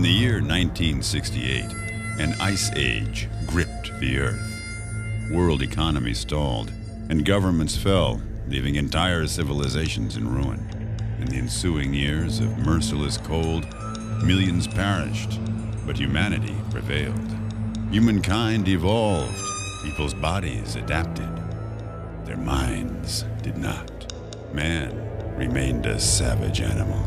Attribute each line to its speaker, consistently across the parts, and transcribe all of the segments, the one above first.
Speaker 1: In the year 1968, an ice age gripped the Earth. World economies stalled, and governments fell, leaving entire civilizations in ruin. In the ensuing years of merciless cold, millions perished, but humanity prevailed. Humankind evolved, people's bodies adapted. Their minds did not. Man remained a savage animal.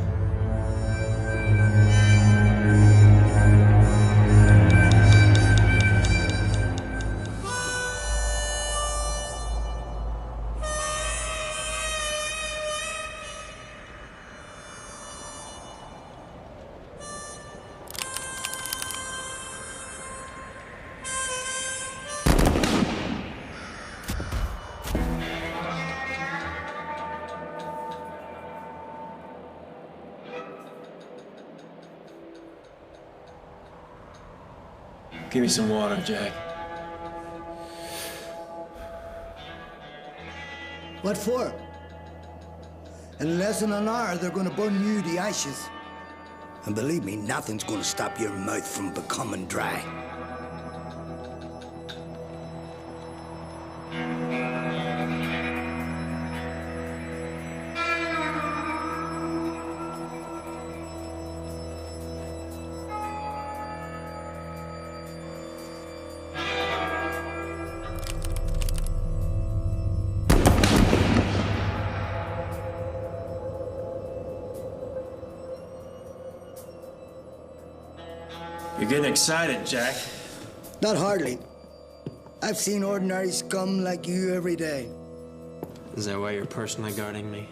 Speaker 2: Give me some water, Jack.
Speaker 3: What for? In less than an hour, they're gonna burn you to ashes. And believe me, nothing's gonna stop your mouth from becoming dry.
Speaker 2: You're getting excited, Jack.
Speaker 3: Not hardly. I've seen ordinary scum like you every day.
Speaker 2: Is that why you're personally guarding me?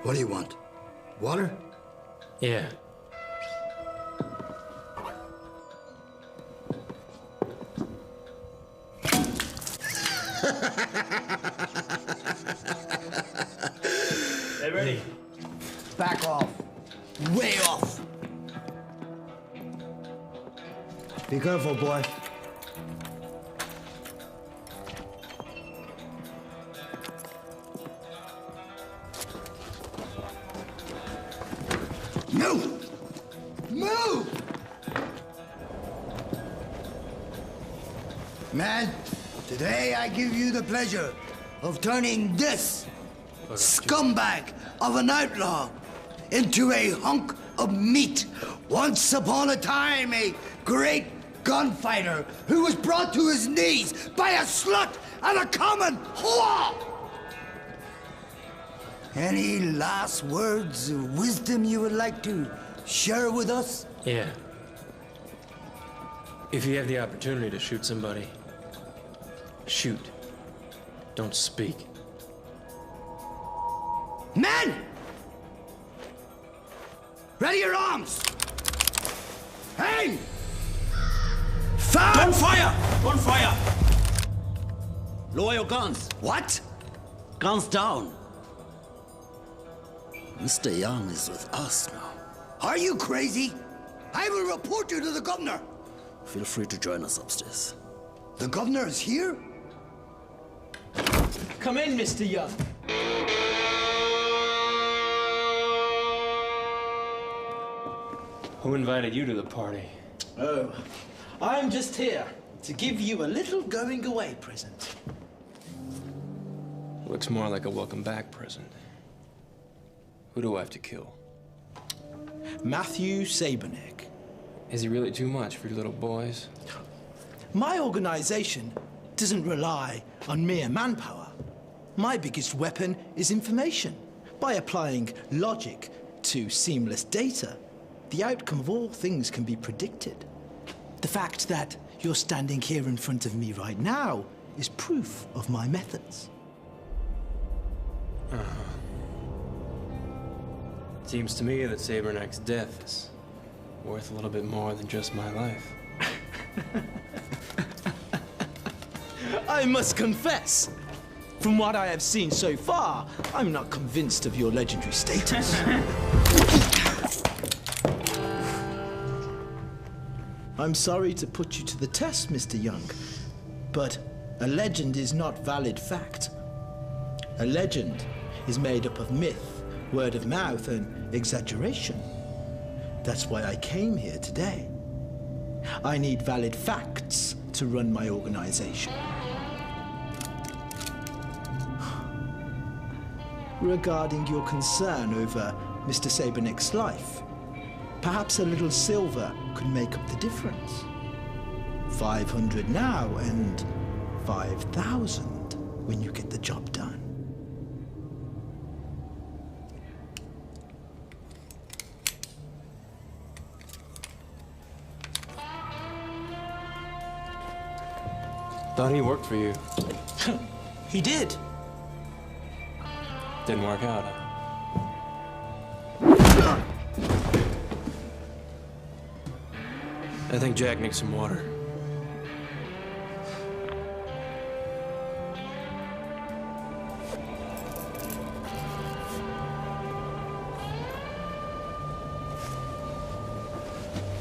Speaker 3: What do you want? Water?
Speaker 2: Yeah. Hey, ready?
Speaker 3: Back off. Way off. Be careful, boy. Move! Move! Man, today I give you the pleasure of turning this scumbag of an outlaw into a hunk of meat. Once upon a time, a great gunfighter who was brought to his knees by a slut and a common whore. Any last words of wisdom you would like to share with us?
Speaker 2: Yeah. If you have the opportunity to shoot somebody, shoot. Don't speak.
Speaker 3: Men! Ready your arms! Aim! Fire!
Speaker 4: Don't fire! Don't fire! Lower your guns.
Speaker 3: What?
Speaker 4: Guns down. Mr. Young is with us now.
Speaker 3: Are you crazy? I will report you to the governor.
Speaker 4: Feel free to join us upstairs.
Speaker 3: The governor is here?
Speaker 2: Come in, Mr. Young. Who invited you to the party?
Speaker 5: Oh, I'm just here to give you a little going-away present.
Speaker 2: Looks more like a welcome back present. Who do I have to kill?
Speaker 5: Matthew Saberneck.
Speaker 2: Is he really too much for you little boys?
Speaker 5: My organization doesn't rely on mere manpower. My biggest weapon is information. By applying logic to seamless data, the outcome of all things can be predicted. The fact that you're standing here in front of me right now is proof of my methods.
Speaker 2: Seems to me that Saberneck's death is worth a little bit more than just my life.
Speaker 5: I must confess, from what I have seen so far, I'm not convinced of your legendary status. I'm sorry to put you to the test, Mr. Young, but a legend is not valid fact. A legend is made up of myth, word of mouth, and exaggeration. That's why I came here today. I need valid facts to run my organization. Regarding your concern over Mr. Saberneck's life, perhaps a little silver could make up the difference. 500 now and 5,000 when you get the job done.
Speaker 2: Thought he worked for you.
Speaker 5: He did.
Speaker 2: Didn't work out, huh? I think Jack needs some water.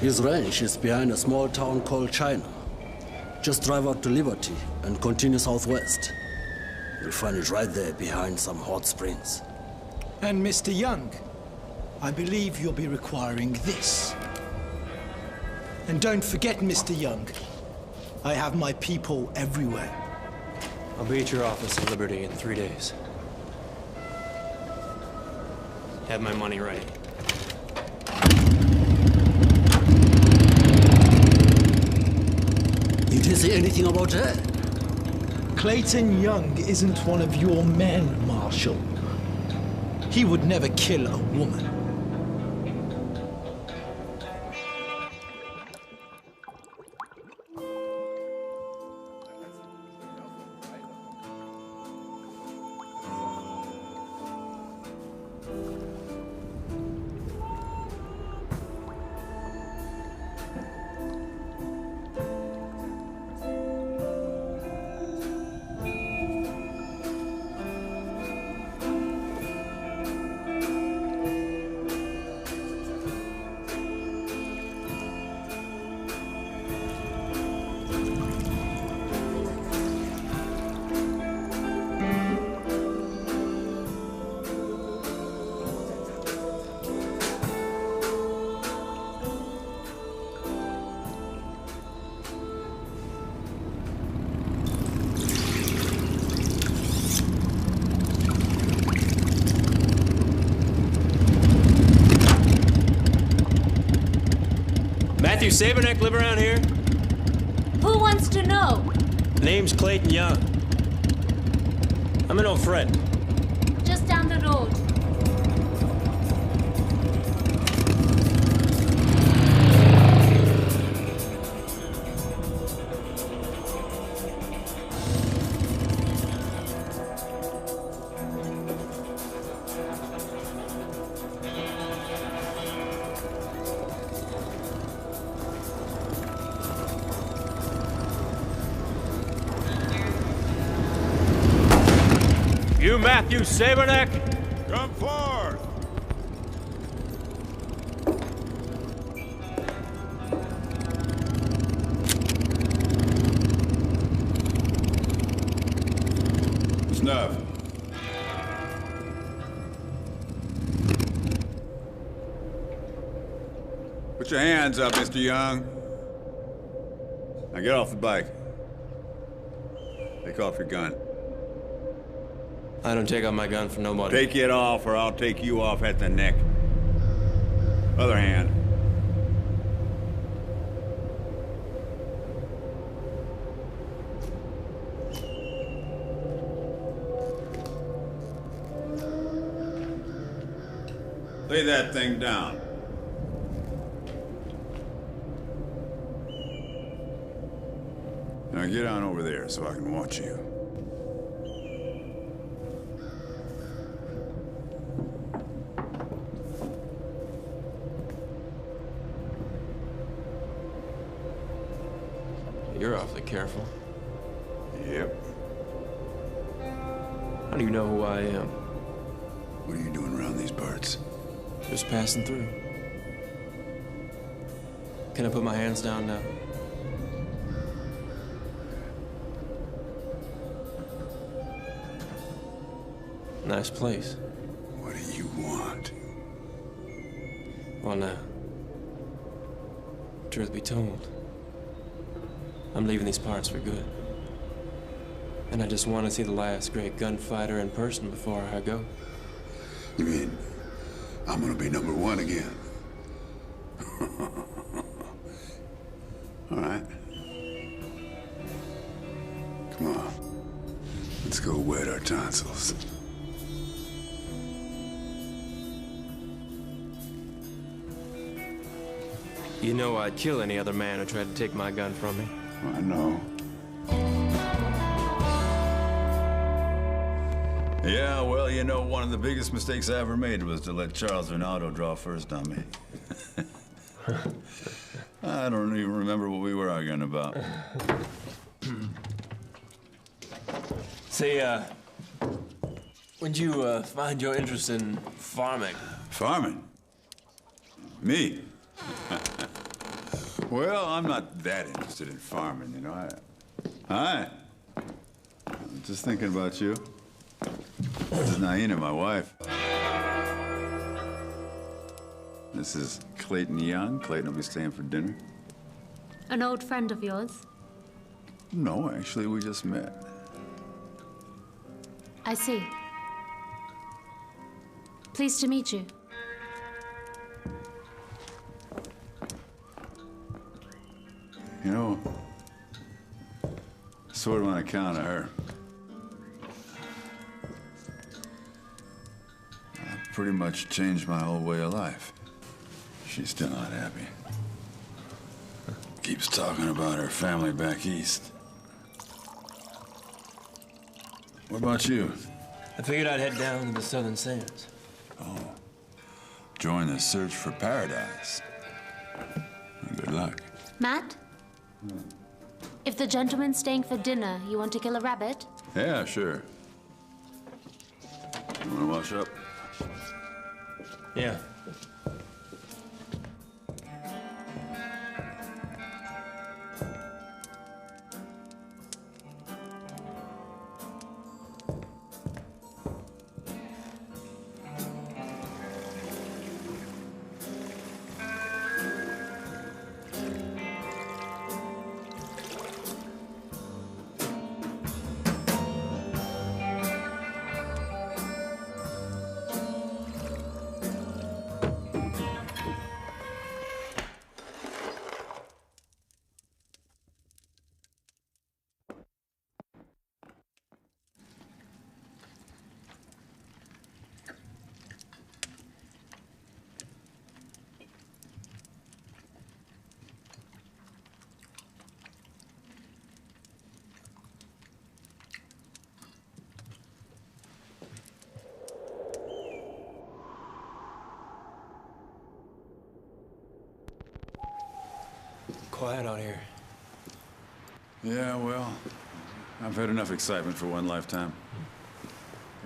Speaker 6: His ranch is behind a small town called China. Just drive out to Liberty and continue southwest. You'll find it right there behind some hot springs.
Speaker 5: And Mr. Young, I believe you'll be requiring this. And don't forget, Mr. Young, I have my people everywhere.
Speaker 2: I'll be at your office at Liberty in 3 days. Have my money ready.
Speaker 6: Did you say anything about that?
Speaker 5: Clayton Young isn't one of your men, Marshal. He would never kill a woman.
Speaker 2: Matthew Saberneck live around here?
Speaker 7: Who wants to know?
Speaker 2: Name's Clayton Young. I'm an old friend.
Speaker 7: Just down the road.
Speaker 2: You Matthew Saberneck?
Speaker 1: Come forth! Snuff. Put your hands up, Mr. Young. Now get off the bike. Take off your gun.
Speaker 2: I don't take out my gun for nobody.
Speaker 1: Take it off, or I'll take you off at the neck. Other hand. Lay that thing down. Now get on over there so I can watch you.
Speaker 2: You're awfully careful.
Speaker 1: Yep.
Speaker 2: How do you know who I am?
Speaker 1: What are you doing around these parts?
Speaker 2: Just passing through. Can I put my hands down now? Nice place.
Speaker 1: What do you want?
Speaker 2: Well, now, truth be told, I'm leaving these parts for good. And I just want to see the last great gunfighter in person before I go.
Speaker 1: You mean I'm gonna be #1 again? All right. Come on. Let's go wet our tonsils.
Speaker 2: You know I'd kill any other man who tried to take my gun from me.
Speaker 1: I know. Yeah, well, you know, one of the biggest mistakes I ever made was to let Charles Ronaldo draw first on me. I don't even remember what we were arguing about.
Speaker 2: Say, when'd you find your interest in farming?
Speaker 1: Farming? Me? Well, I'm not that interested in farming, you know. Hi. I'm just thinking about you. This is Naina, my wife. This is Clayton Young. Clayton will be staying for dinner.
Speaker 7: An old friend of yours?
Speaker 1: No, actually, we just met.
Speaker 7: I see. Pleased to meet you.
Speaker 1: You know, sort of on account of her. I pretty much changed my whole way of life. She's still not happy. Keeps talking about her family back east. What about you?
Speaker 2: I figured I'd head down to the southern sands.
Speaker 1: Oh, join the search for paradise. Good luck.
Speaker 7: Matt? If the gentleman's staying for dinner, you want to kill a rabbit?
Speaker 1: Yeah, sure. You wanna wash up?
Speaker 2: Yeah. Quiet out here.
Speaker 1: Yeah, well, I've had enough excitement for one lifetime.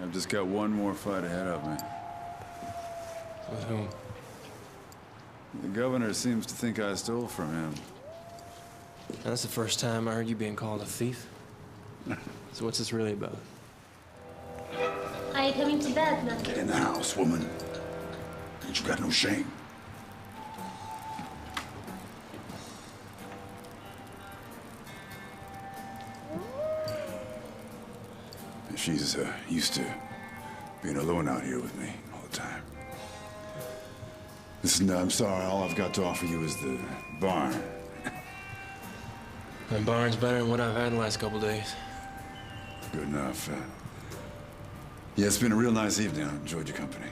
Speaker 1: I've just got one more fight ahead of me.
Speaker 2: With whom?
Speaker 1: The governor seems to think I stole from him.
Speaker 2: That's the first time I heard you being called a thief. So what's this really about?
Speaker 7: Are you coming to bed now?
Speaker 1: Get in the house, woman. Ain't you got no shame? She's used to being alone out here with me all the time. Listen, I'm sorry. All I've got to offer you is the barn.
Speaker 2: That barn's better than what I've had the last couple days.
Speaker 1: Good enough. Yeah, it's been a real nice evening. I enjoyed your company.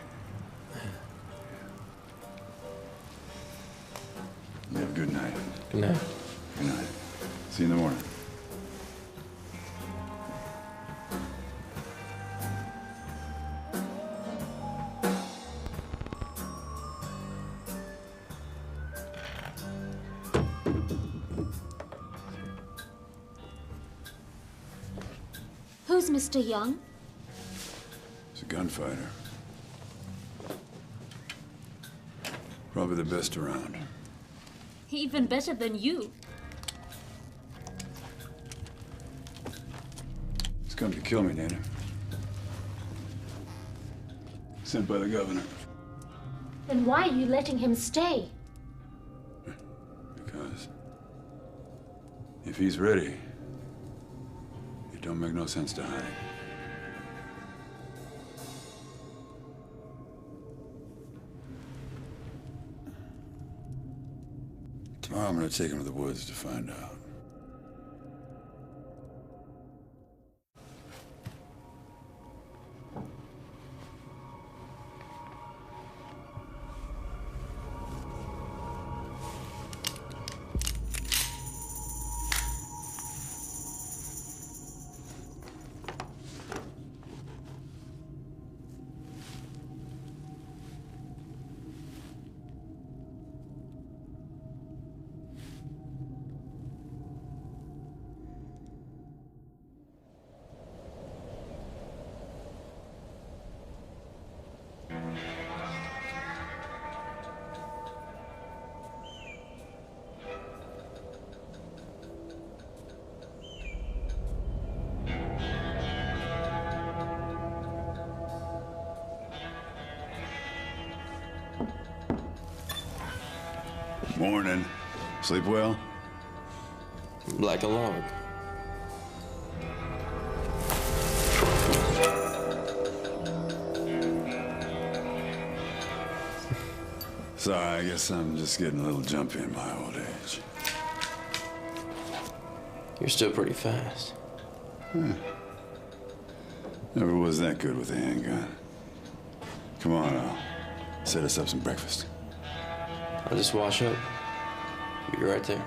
Speaker 1: You have a good night.
Speaker 2: Good night.
Speaker 1: Good night. See you in the morning.
Speaker 7: Who's Mr. Young?
Speaker 1: He's a gunfighter. Probably the best around.
Speaker 7: Even better than you.
Speaker 1: He's come to kill me, Nana. Sent by the governor.
Speaker 7: Then why are you letting him stay?
Speaker 1: Because if he's ready, it don't make no sense to hide. Tomorrow I'm gonna take him to the woods to find out. Morning. Sleep well?
Speaker 2: Like a log.
Speaker 1: Sorry, I guess I'm just getting a little jumpy in my old age.
Speaker 2: You're still pretty fast.
Speaker 1: Never was that good with a handgun. Come on, I'll set us up some breakfast.
Speaker 2: I'll just wash up. Be right there.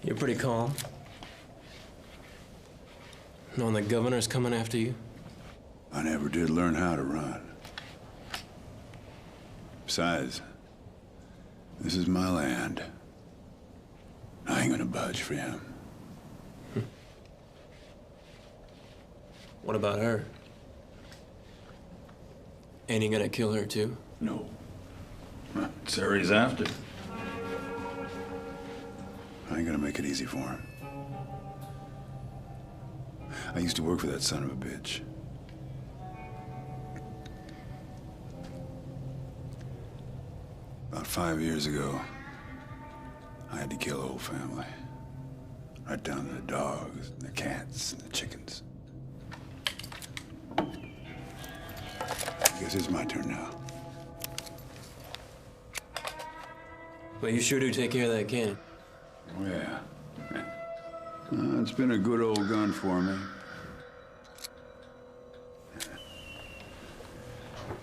Speaker 2: You're pretty calm. Knowing the governor's coming after you?
Speaker 1: I never did learn how to run. Besides, this is my land. I ain't gonna budge for him.
Speaker 2: What about her? Ain't he gonna kill her too?
Speaker 1: No. It's her he's after. I ain't gonna make it easy for him. I used to work for that son of a bitch. About 5 years ago, I had to kill a whole family. Right down to the dogs, and the cats, and the chickens. I guess it's my turn now.
Speaker 2: Well, you sure do take care of that cannon.
Speaker 1: Oh, yeah. It's been a good old gun for me.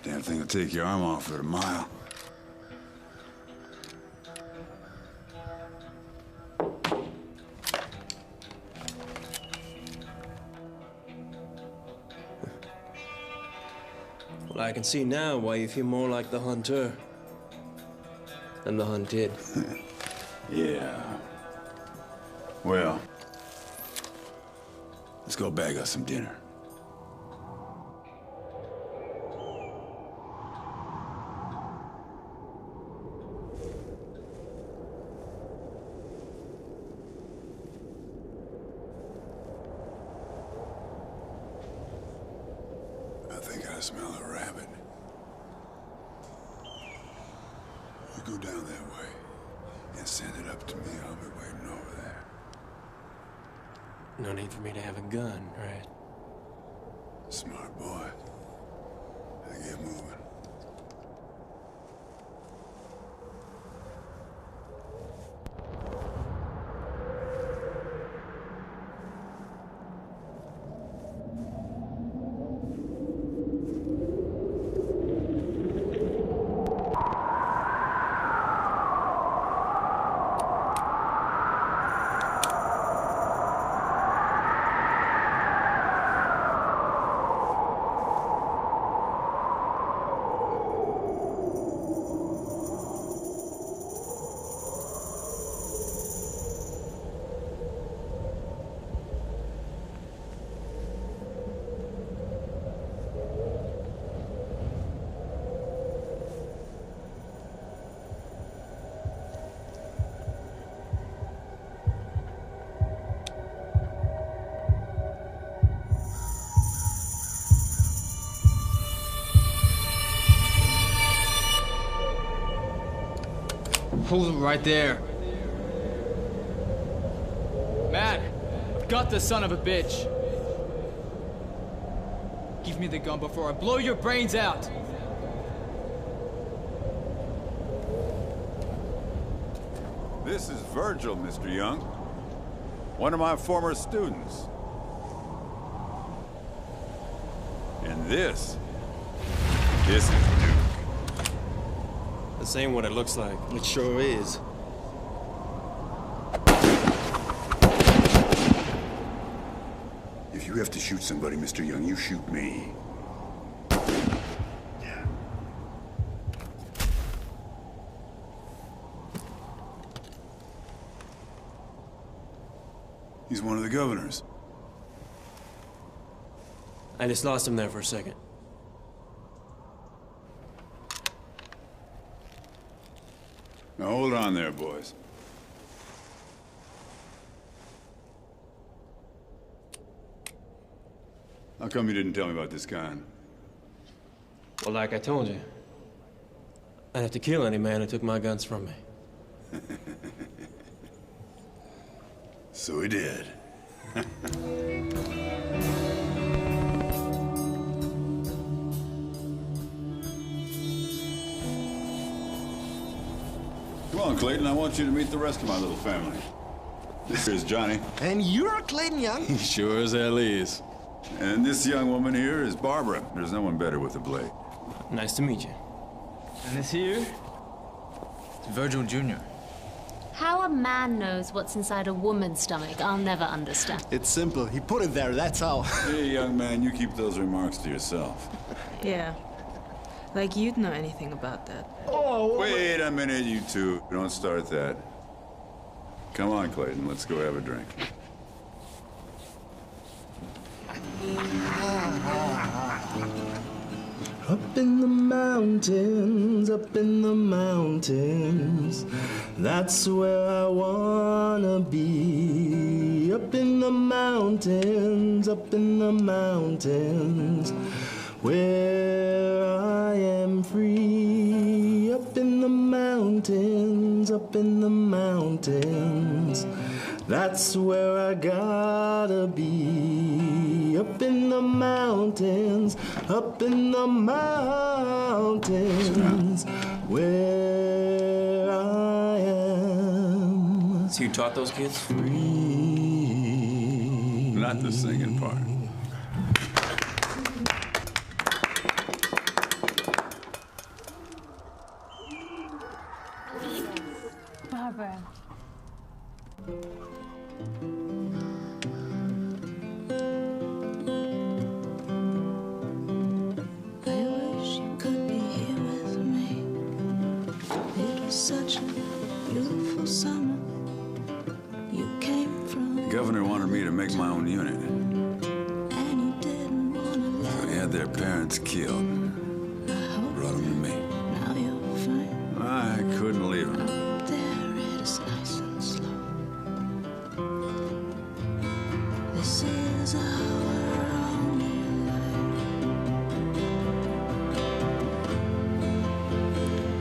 Speaker 1: Damn thing will take your arm off at a mile.
Speaker 2: Well, I can see now why you feel more like the hunter than the hunted.
Speaker 1: Yeah. Well, let's go bag us some dinner. I think I smell a rabbit. You go down that way and send it up to me. I'll be waiting over there.
Speaker 2: No need for me to have a gun, right?
Speaker 1: Smart boy. Now get moving.
Speaker 8: Hold him right there. Man, I've got the son of a bitch. Give me the gun before I blow your brains out.
Speaker 1: This is Virgil, Mr. Young. One of my former students. And this is Duke.
Speaker 2: This ain't what it looks like.
Speaker 9: It sure is.
Speaker 10: If you have to shoot somebody, Mr. Young, you shoot me.
Speaker 1: He's one of the governors.
Speaker 2: I just lost him there for a second.
Speaker 1: Now hold on there, boys. How come you didn't tell me about this gun?
Speaker 2: Well, like I told you, I'd have to kill any man who took my guns from me.
Speaker 1: So he did. Come on, Clayton, I want you to meet the rest of my little family. This is Johnny.
Speaker 9: And you're Clayton Young?
Speaker 1: He sure as hell is. And this young woman here is Barbara. There's no one better with a blade.
Speaker 2: Nice to meet you.
Speaker 8: And this here? It's Virgil Jr.
Speaker 7: How a man knows what's inside a woman's stomach, I'll never understand.
Speaker 9: It's simple. He put it there, that's how.
Speaker 1: Hey, young man, you keep those remarks to yourself.
Speaker 11: Yeah. Like you'd know anything about that.
Speaker 9: Oh,
Speaker 1: Wait a minute, you two. Don't start that. Come on, Clayton, let's go have a drink.
Speaker 5: Up in the mountains, up in the mountains, that's where I wanna be. Up in the mountains, up in the mountains, where I am free. Up in the mountains, up in the mountains, that's where I gotta be. Up in the mountains, up in the mountains, where I am.
Speaker 2: So you taught those kids?
Speaker 5: Free.
Speaker 1: Not the singing part.
Speaker 7: Barbara.
Speaker 11: Such a beautiful summer you came from.
Speaker 1: The governor wanted me to make my own unit.
Speaker 11: And you didn't want to let
Speaker 1: So he had their parents killed. Brought them to me.
Speaker 11: Now you're fine.
Speaker 1: I couldn't leave him.
Speaker 11: Up there it is nice and slow. This is our only life.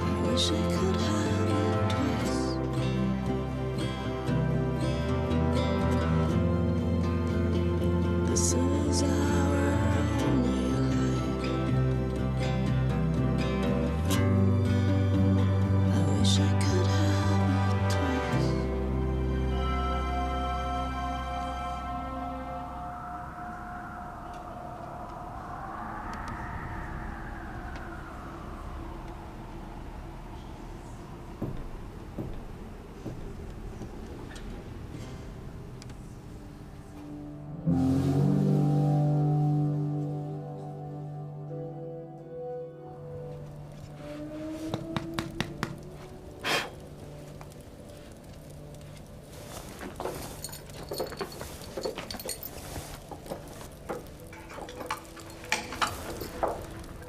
Speaker 11: I wish I could have. This is our only life. I wish I could have it twice.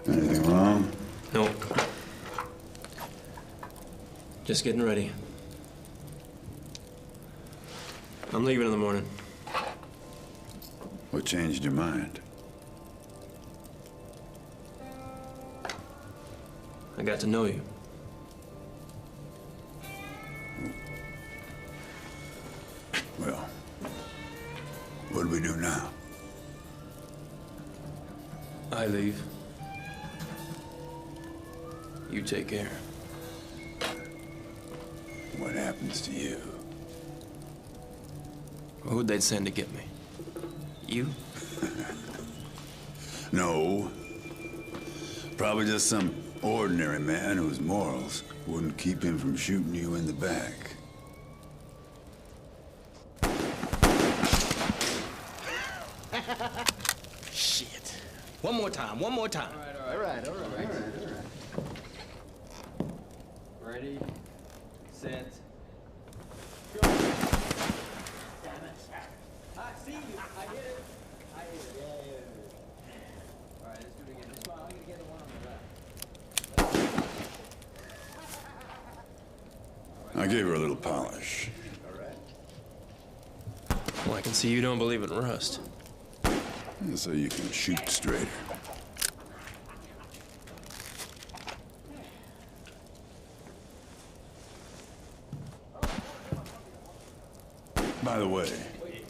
Speaker 1: Anything wrong?
Speaker 2: No. Just getting ready. I'm leaving in the morning.
Speaker 1: What changed your mind?
Speaker 2: I got to know you. I leave. You take care.
Speaker 10: What happens to you?
Speaker 2: Who'd they send to get me? You?
Speaker 10: No. Probably just some ordinary man whose morals wouldn't keep him from shooting you in the back.
Speaker 9: Shit. One more time, one more time. All right.
Speaker 8: Ready, set, go.
Speaker 9: Damn it. I see you. I hit it. Yeah.
Speaker 8: All right, let's do it again. This one, I'm gonna get the one on the left.
Speaker 10: I gave her a little polish.
Speaker 2: Well, I can see you don't believe in rust.
Speaker 10: So you can shoot straighter. By the way.
Speaker 8: Wait.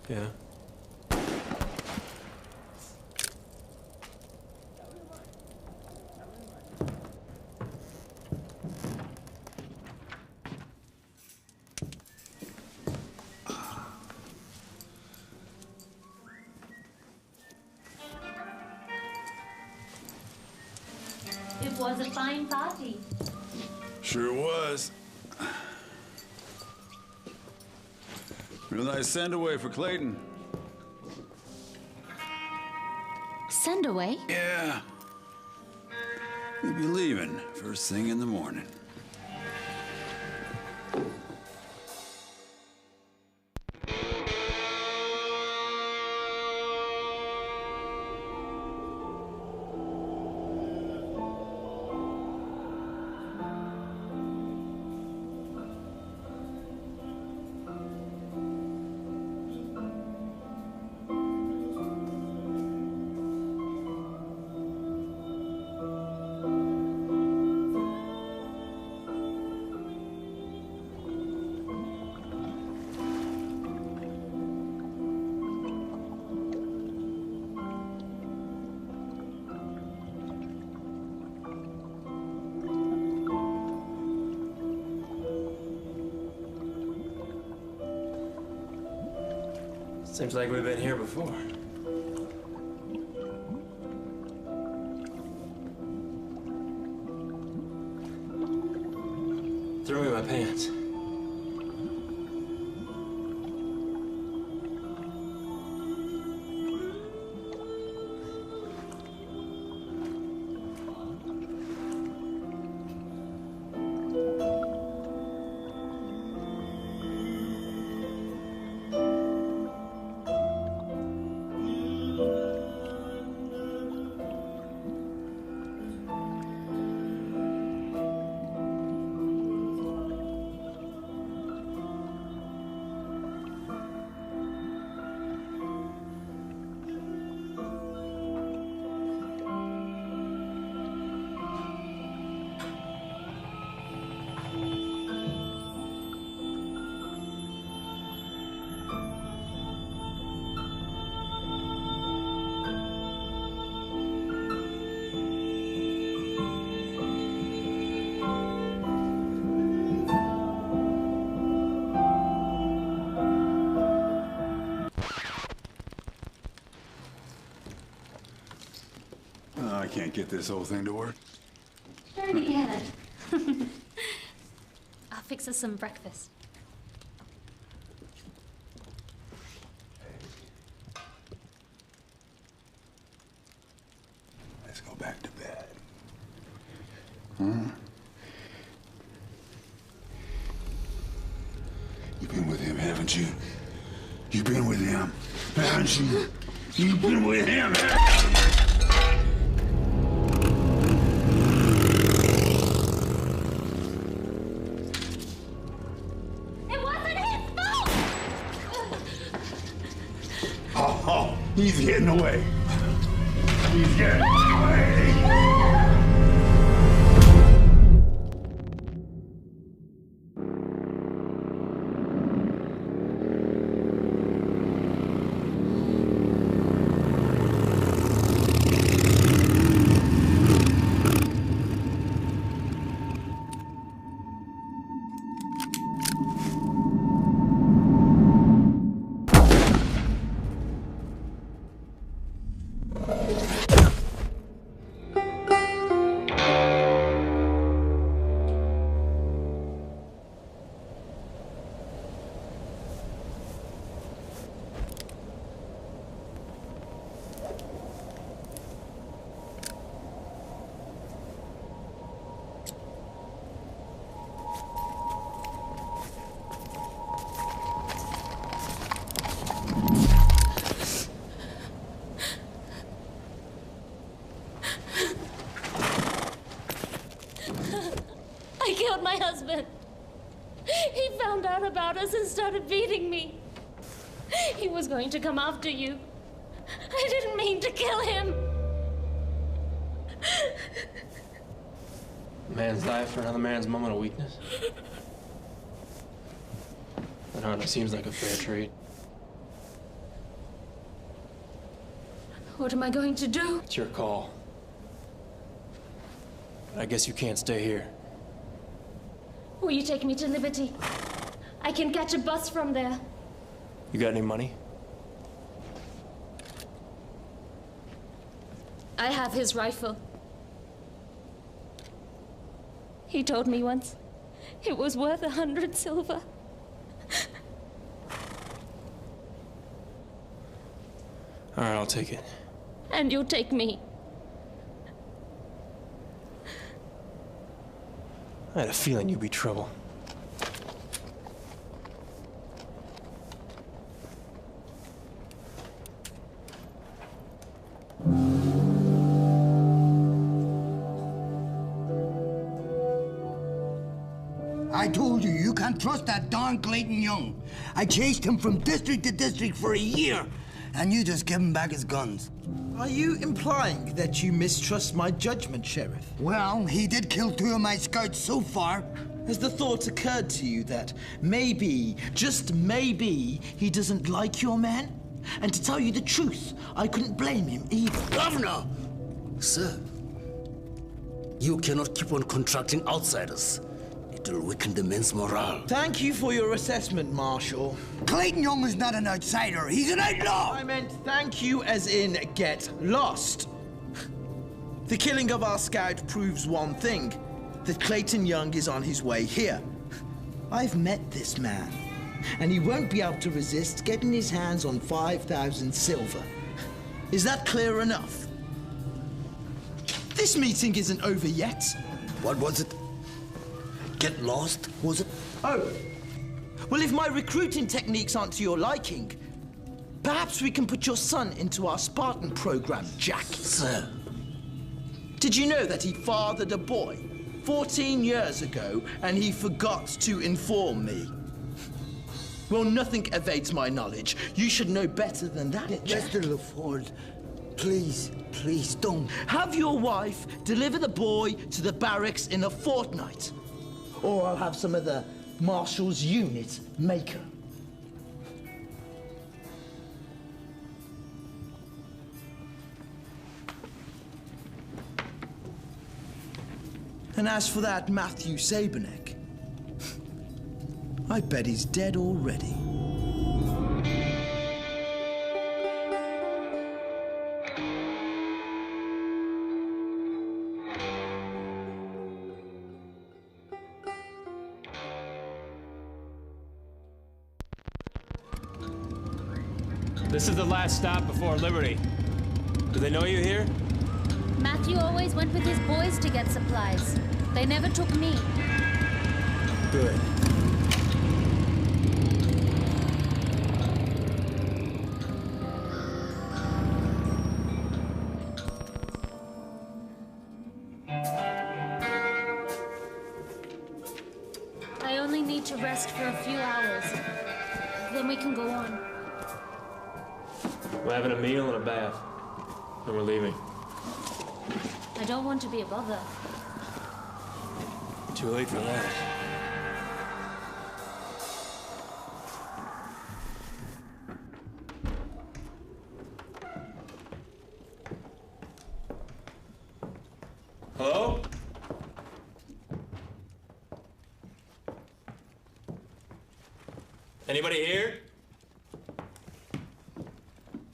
Speaker 2: Yeah?
Speaker 7: It was a fine party.
Speaker 10: Sure was. Real nice send away for Clayton.
Speaker 7: Send away?
Speaker 10: Yeah. He'll be leaving first thing in the morning.
Speaker 2: Seems like we've been here before. Throw me my pants. I can't get this whole thing to work.
Speaker 7: Try it again. I'll fix us some breakfast.
Speaker 10: Let's go back to bed. Huh? You've been with him, haven't you? You've been with him, haven't you? You've been with him, haven't you? Oh, he's getting away. He's getting away.
Speaker 7: killed my husband. He found out about us and started beating me. He was going to come after you. I didn't mean to kill him.
Speaker 2: A man's life for another man's moment of weakness? That hardly seems like a fair trade.
Speaker 7: What am I going to do?
Speaker 2: It's your call. But I guess you can't stay here.
Speaker 7: Will you take me to Liberty? I can catch a bus from there.
Speaker 2: You got any money?
Speaker 7: I have his rifle. He told me once it was worth 100 silver.
Speaker 2: All right, I'll take it.
Speaker 7: And you'll take me.
Speaker 2: I had a feeling you'd be trouble.
Speaker 3: I told you, you can't trust that darn Clayton Young. I chased him from district to district for a year, and you just give him back his guns.
Speaker 5: Are you implying that you mistrust my judgment, Sheriff?
Speaker 3: Well, he did kill 2 of my scouts so far.
Speaker 5: Has the thought occurred to you that maybe, just maybe, he doesn't like your men? And to tell you the truth, I couldn't blame him either.
Speaker 3: Governor!
Speaker 6: Sir, you cannot keep on contracting outsiders. It will weaken the men's morale.
Speaker 5: Thank you for your assessment, Marshal.
Speaker 3: Clayton Young is not an outsider. He's an outlaw!
Speaker 5: I meant thank you as in get lost. The killing of our scout proves one thing, that Clayton Young is on his way here. I've met this man, and he won't be able to resist getting his hands on 5,000 silver. Is that clear enough? This meeting isn't over yet.
Speaker 6: What was it? Get lost, was it?
Speaker 5: Oh. Well, if my recruiting techniques aren't to your liking, perhaps we can put your son into our Spartan program, Jack.
Speaker 6: Sir.
Speaker 5: Did you know that he fathered a boy 14 years ago and he forgot to inform me? Well, nothing evades my knowledge. You should know better than that, Jack.
Speaker 3: Mr. LaFord, please, please don't.
Speaker 5: Have your wife deliver the boy to the barracks in a fortnight. Or I'll have some of the Marshal's unit make her. And as for that Matthew Saberneck, I bet he's dead already.
Speaker 2: This is the last stop before Liberty. Do they know you're here?
Speaker 7: Matthew always went with his boys to get supplies. They never took me.
Speaker 2: Good.
Speaker 7: I only need to rest for a few hours. Then we can go on.
Speaker 2: We're having a meal and a bath. And we're leaving.
Speaker 7: I don't want to be a bother.
Speaker 2: Too late for that. Hello? Anybody here?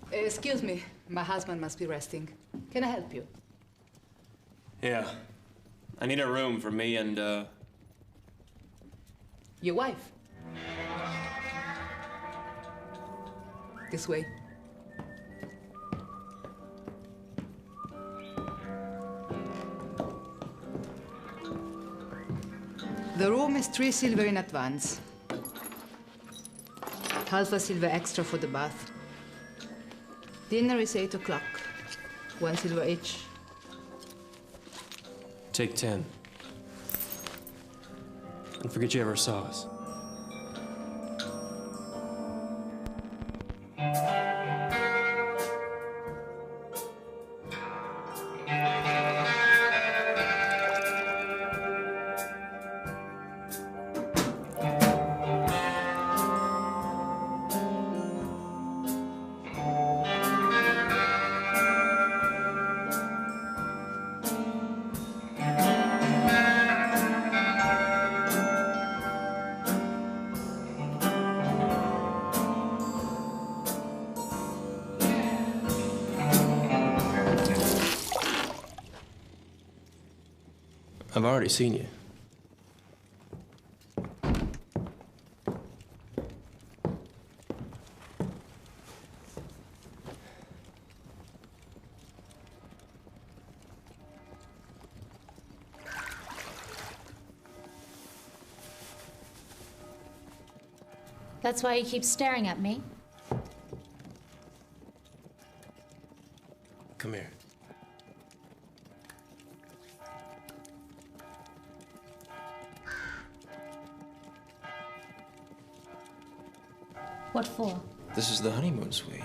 Speaker 12: Excuse me, my husband must be resting. Can I help you?
Speaker 2: Yeah. I need a room for me and,
Speaker 12: Your wife? This way. The room is 3 silver in advance. Half a silver extra for the bath. Dinner is 8 o'clock. 1 silver each.
Speaker 2: Take 10. and forget you ever saw us. I've already seen you.
Speaker 7: That's why you keep staring at me.
Speaker 2: Come here.
Speaker 7: What for?
Speaker 2: This is the Honeymoon Suite.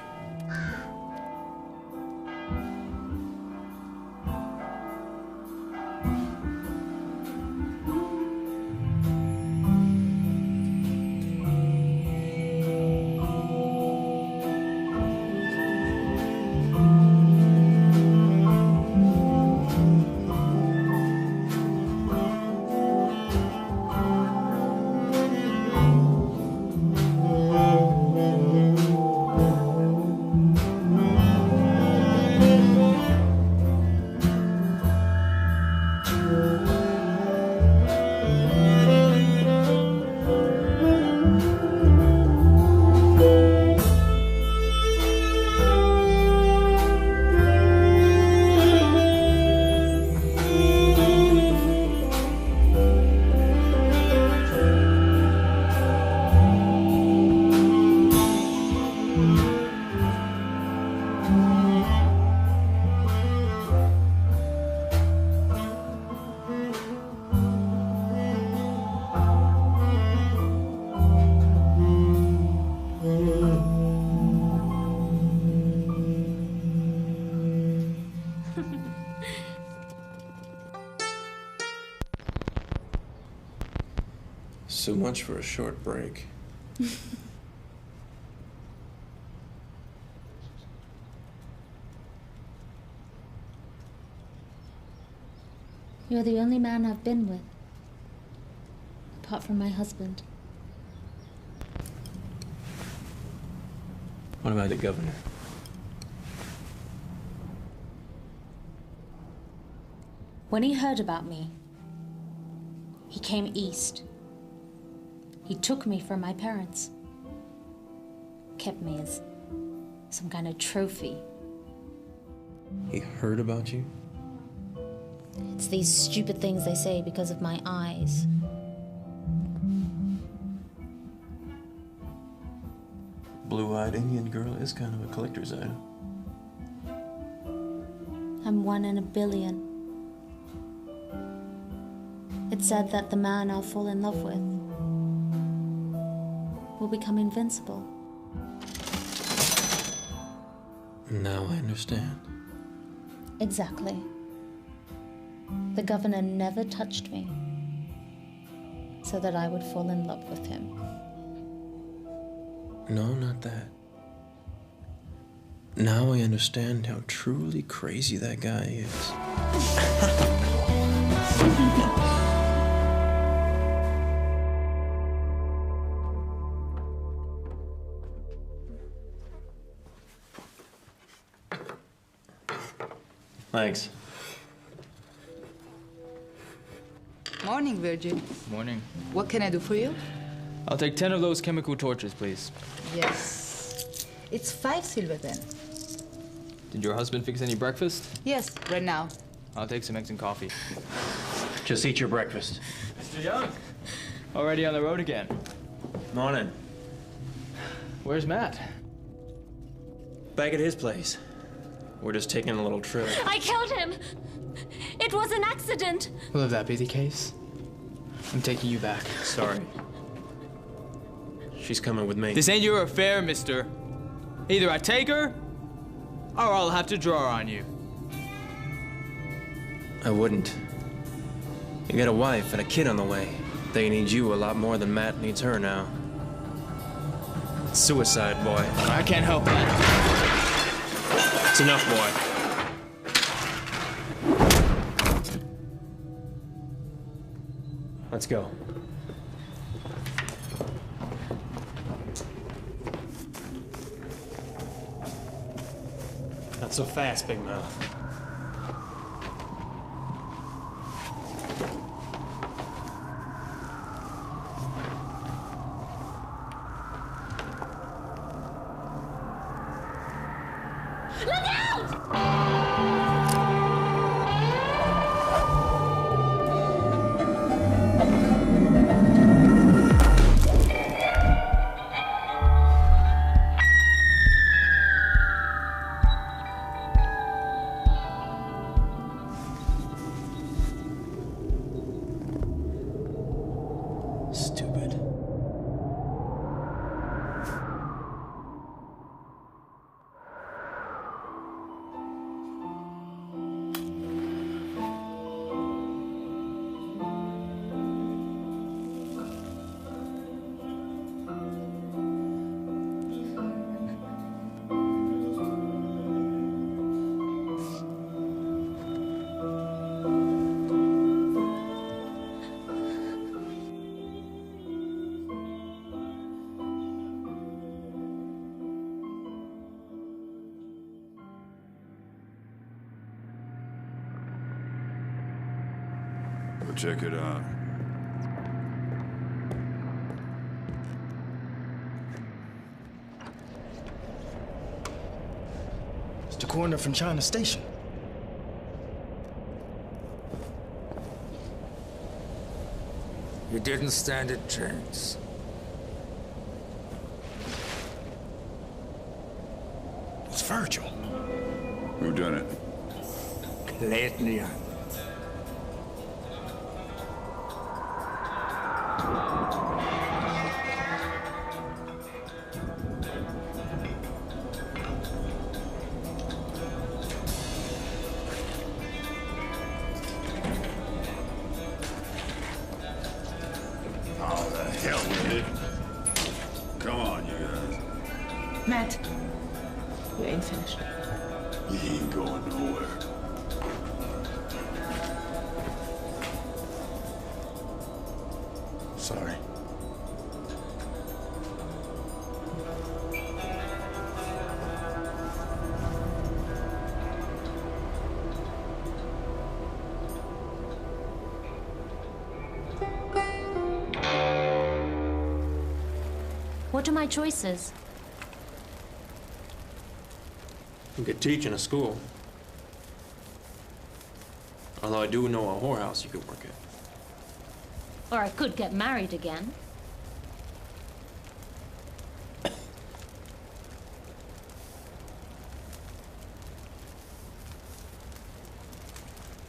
Speaker 2: So much for a short break.
Speaker 7: You're the only man I've been with, apart from my husband.
Speaker 2: What about the governor?
Speaker 7: When he heard about me, he came east. He took me from my parents. Kept me as some kind of trophy.
Speaker 2: He heard about you?
Speaker 7: It's these stupid things they say because of my eyes.
Speaker 2: Blue-eyed Indian girl is kind of a collector's item.
Speaker 7: I'm 1 in a billion. It's said that the man I'll fall in love with will become invincible.
Speaker 2: Now I understand.
Speaker 7: Exactly. The governor never touched me so that I would fall in love with him.
Speaker 2: No, not that. Now I understand how truly crazy that guy is. Thanks.
Speaker 12: Morning, Virgil.
Speaker 8: Morning.
Speaker 12: What can I do for you?
Speaker 8: I'll take 10 of those chemical torches, please.
Speaker 12: Yes. It's 5 silver then.
Speaker 8: Did your husband fix any breakfast?
Speaker 12: Yes, right now.
Speaker 8: I'll take some eggs and coffee.
Speaker 2: Just eat your breakfast.
Speaker 8: Mr. Young. Already on the road again.
Speaker 2: Morning.
Speaker 8: Where's Matt?
Speaker 2: Back at his place. We're just taking a little trip.
Speaker 7: I killed him! It was an accident!
Speaker 8: Will that be the case? I'm taking you back.
Speaker 2: Sorry. She's coming with me.
Speaker 8: This ain't your affair, mister. Either I take her, or I'll have to draw on you.
Speaker 2: I wouldn't. You got a wife and a kid on the way. They need you a lot more than Matt needs her now. Suicide, boy.
Speaker 8: I can't help that.
Speaker 2: It's enough, boy. Let's go. Not so fast, big mouth.
Speaker 1: Go check it out.
Speaker 9: Mr. Koerner from China Station.
Speaker 13: You didn't stand a chance.
Speaker 9: It's Virgil.
Speaker 1: Who done it?
Speaker 13: Clayton Young.
Speaker 1: How the hell with it? Come on, you guys.
Speaker 12: Matt, you ain't finished.
Speaker 1: You ain't going nowhere.
Speaker 9: Sorry.
Speaker 7: What are my choices?
Speaker 2: You could teach in a school. Although I do know a whorehouse you could work at.
Speaker 7: Or I could get married again.
Speaker 2: I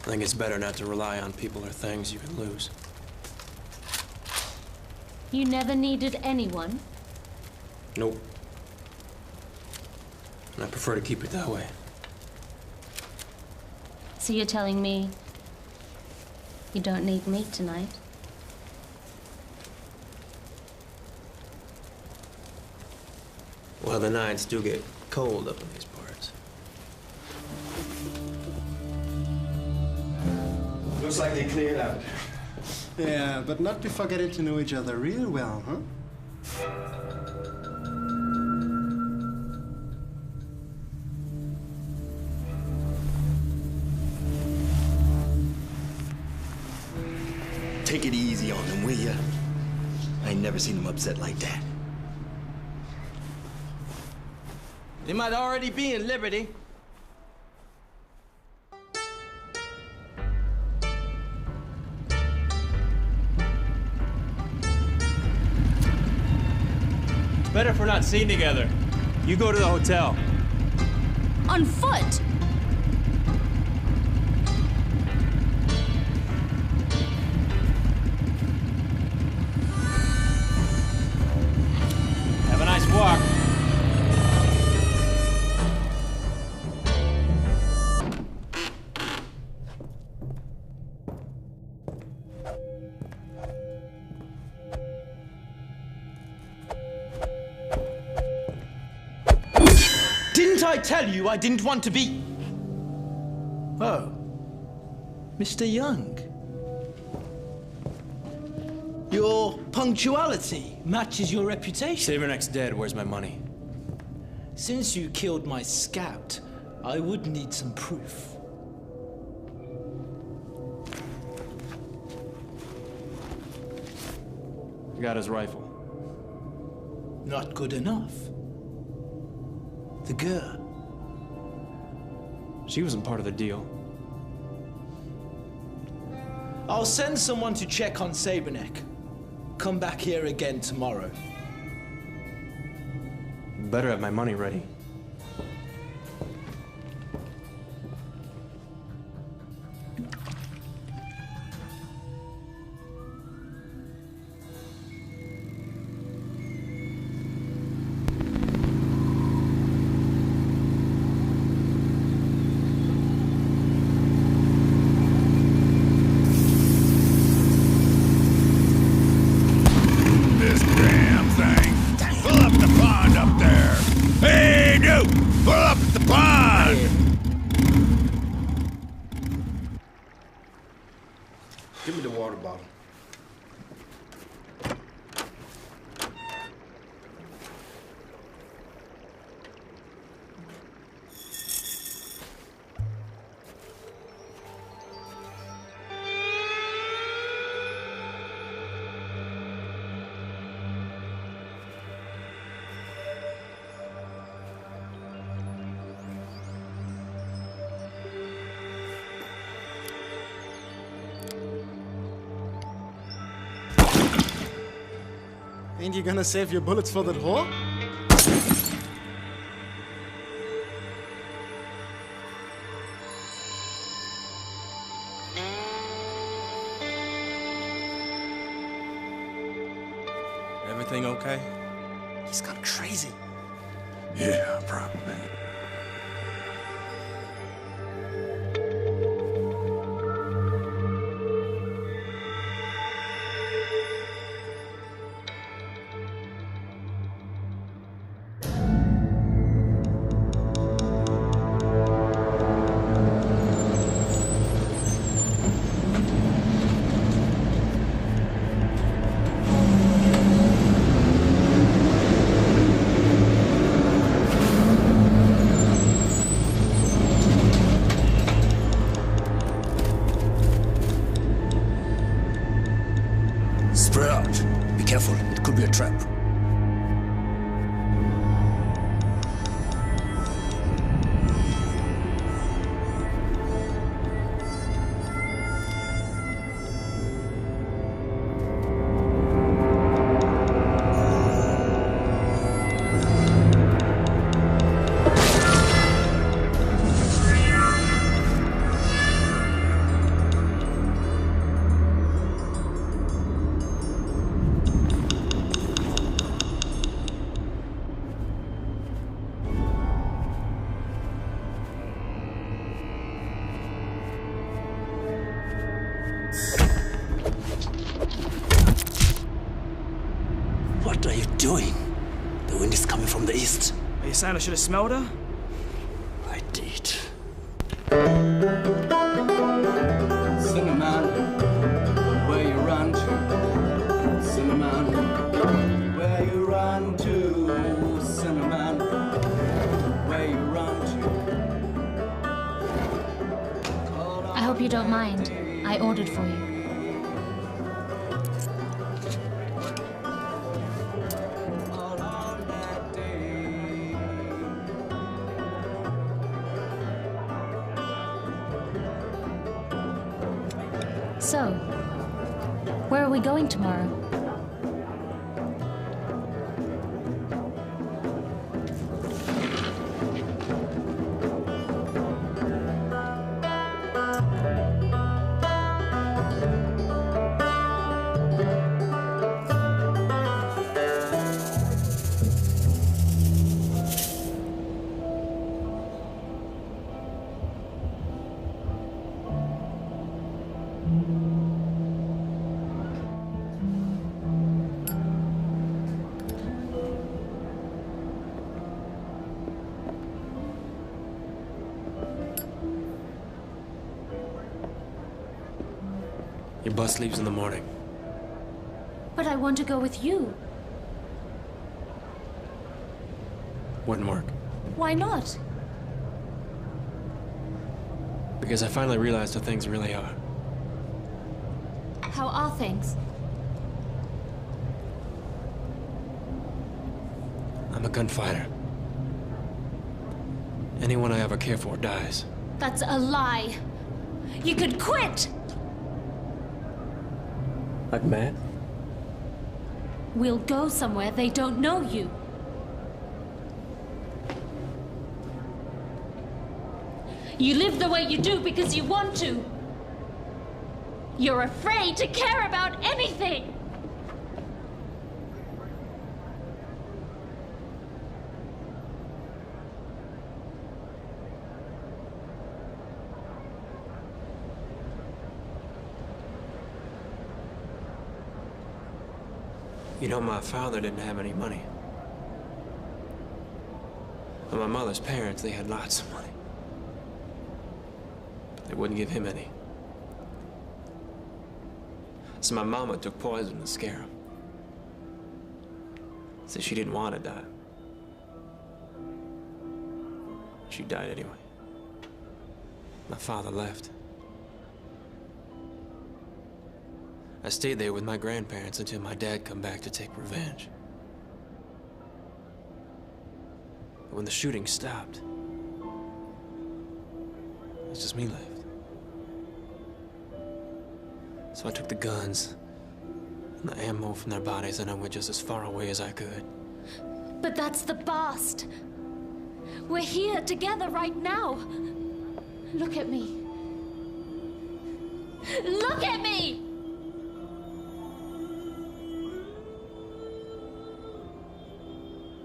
Speaker 2: think it's better not to rely on people or things you can lose.
Speaker 7: You never needed anyone?
Speaker 2: Nope. And I prefer to keep it that way.
Speaker 7: So you're telling me you don't need me tonight?
Speaker 2: Well, the nights do get cold up in these parts.
Speaker 14: Looks like they cleared out. Yeah, but not before getting to know each other real well, huh?
Speaker 9: Take it easy on them, will ya? I ain't never seen them upset like that.
Speaker 8: They might already be in Liberty.
Speaker 15: It's better if we're not seen together. You go to the hotel.
Speaker 7: On foot?
Speaker 5: I tell you I didn't want to be... Oh. Mr. Young. Your punctuality matches your reputation.
Speaker 2: Saberneck's dead. Where's my money?
Speaker 5: Since you killed my scout, I would need some proof.
Speaker 2: Got his rifle.
Speaker 5: Not good enough. The girl.
Speaker 2: She wasn't part of the deal.
Speaker 5: I'll send someone to check on Saberneck. Come back here again tomorrow.
Speaker 2: Better have my money ready.
Speaker 9: Give me the water bottle.
Speaker 14: Ain't you gonna save your bullets for that whore?
Speaker 2: Everything okay?
Speaker 14: He's gone crazy.
Speaker 10: Yeah, probably.
Speaker 6: Spread out. Be careful, it could be a trap. What are you doing? The wind is coming from the east.
Speaker 15: Are you saying I should have smelled her?
Speaker 6: I did.
Speaker 16: Cinnamon, where you run to? Cinnamon, where you run to? Cinnamon, where you run to?
Speaker 7: I hope you don't mind. I ordered for you. So, where are we going tomorrow?
Speaker 2: Your bus leaves in the morning.
Speaker 7: But I want to go with you.
Speaker 2: Wouldn't work.
Speaker 7: Why not?
Speaker 2: Because I finally realized how things really are.
Speaker 7: How are things?
Speaker 2: I'm a gunfighter. Anyone I ever care for dies.
Speaker 7: That's a lie. You could quit!
Speaker 2: Like Matt?
Speaker 7: We'll go somewhere they don't know you. You live the way you do because you want to. You're afraid to care about anything.
Speaker 2: You know, my father didn't have any money. But my mother's parents, they had lots of money. They wouldn't give him any. So my mama took poison to scare him. So she didn't want to die. She died anyway. My father left. I stayed there with my grandparents until my dad come back to take revenge. But when the shooting stopped, it was just me left. So I took the guns and the ammo from their bodies and I went just as far away as I could.
Speaker 7: But that's the past. We're here together right now. Look at me. Look at me!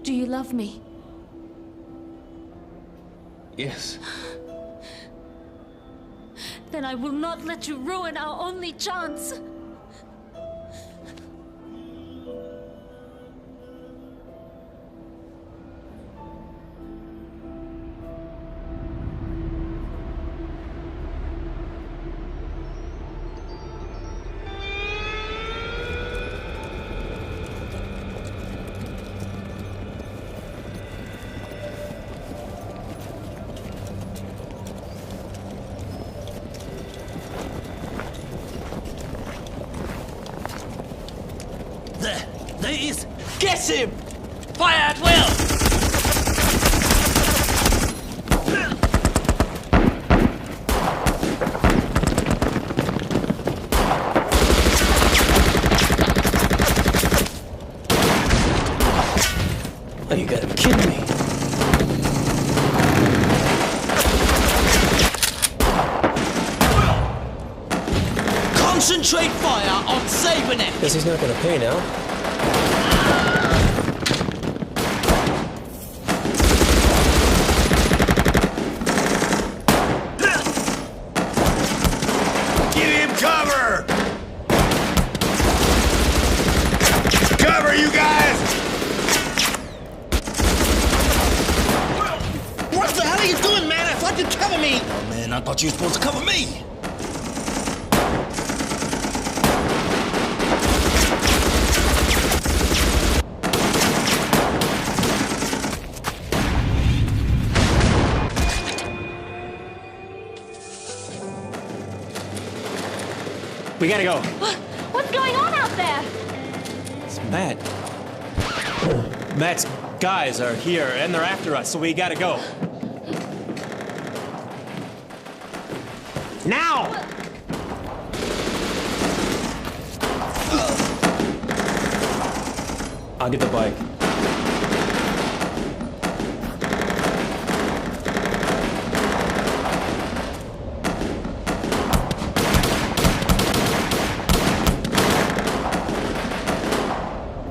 Speaker 7: Do you love me?
Speaker 2: Yes.
Speaker 7: Then I will not let you ruin our only chance.
Speaker 16: There he is! Get him! Fire at will!
Speaker 2: Oh, you gotta be kidding me.
Speaker 16: Concentrate fire on Saberneck!
Speaker 2: Guess he's not gonna pay now.
Speaker 16: I thought you were supposed to cover me!
Speaker 15: We gotta go.
Speaker 7: What's going on out there?
Speaker 15: It's Matt. Matt's guys are here and they're after us, so we gotta go. Now! I'll get the bike.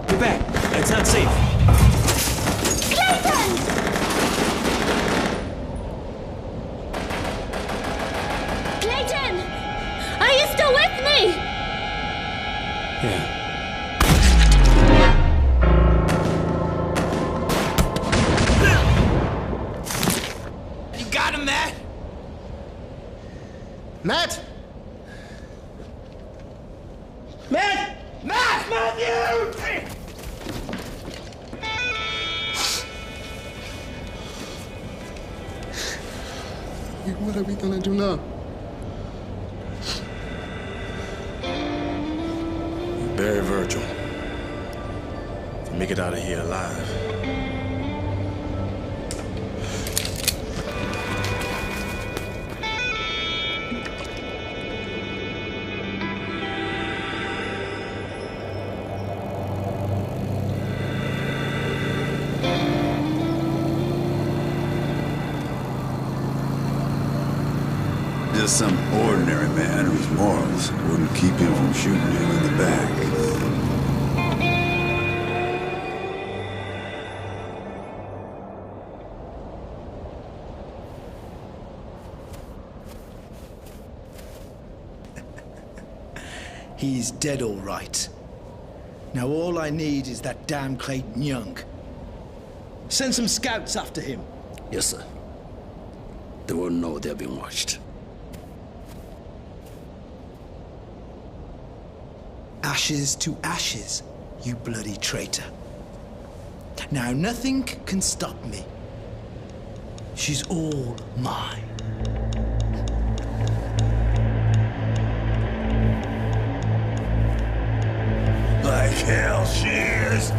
Speaker 15: Get back. It's not safe.
Speaker 14: Matt!
Speaker 16: Matthew!
Speaker 14: What are we gonna do now?
Speaker 9: Bury Virgil. Make it out of here alive.
Speaker 10: Just some ordinary man whose morals wouldn't keep him from shooting you in the back.
Speaker 5: He's dead, all right. Now all I need is that damn Clayton Young. Send some scouts after him.
Speaker 6: Yes, sir. They won't know they're being watched.
Speaker 5: Ashes to ashes, you bloody traitor. Now nothing can stop me. She's all mine.
Speaker 10: Like hell she is.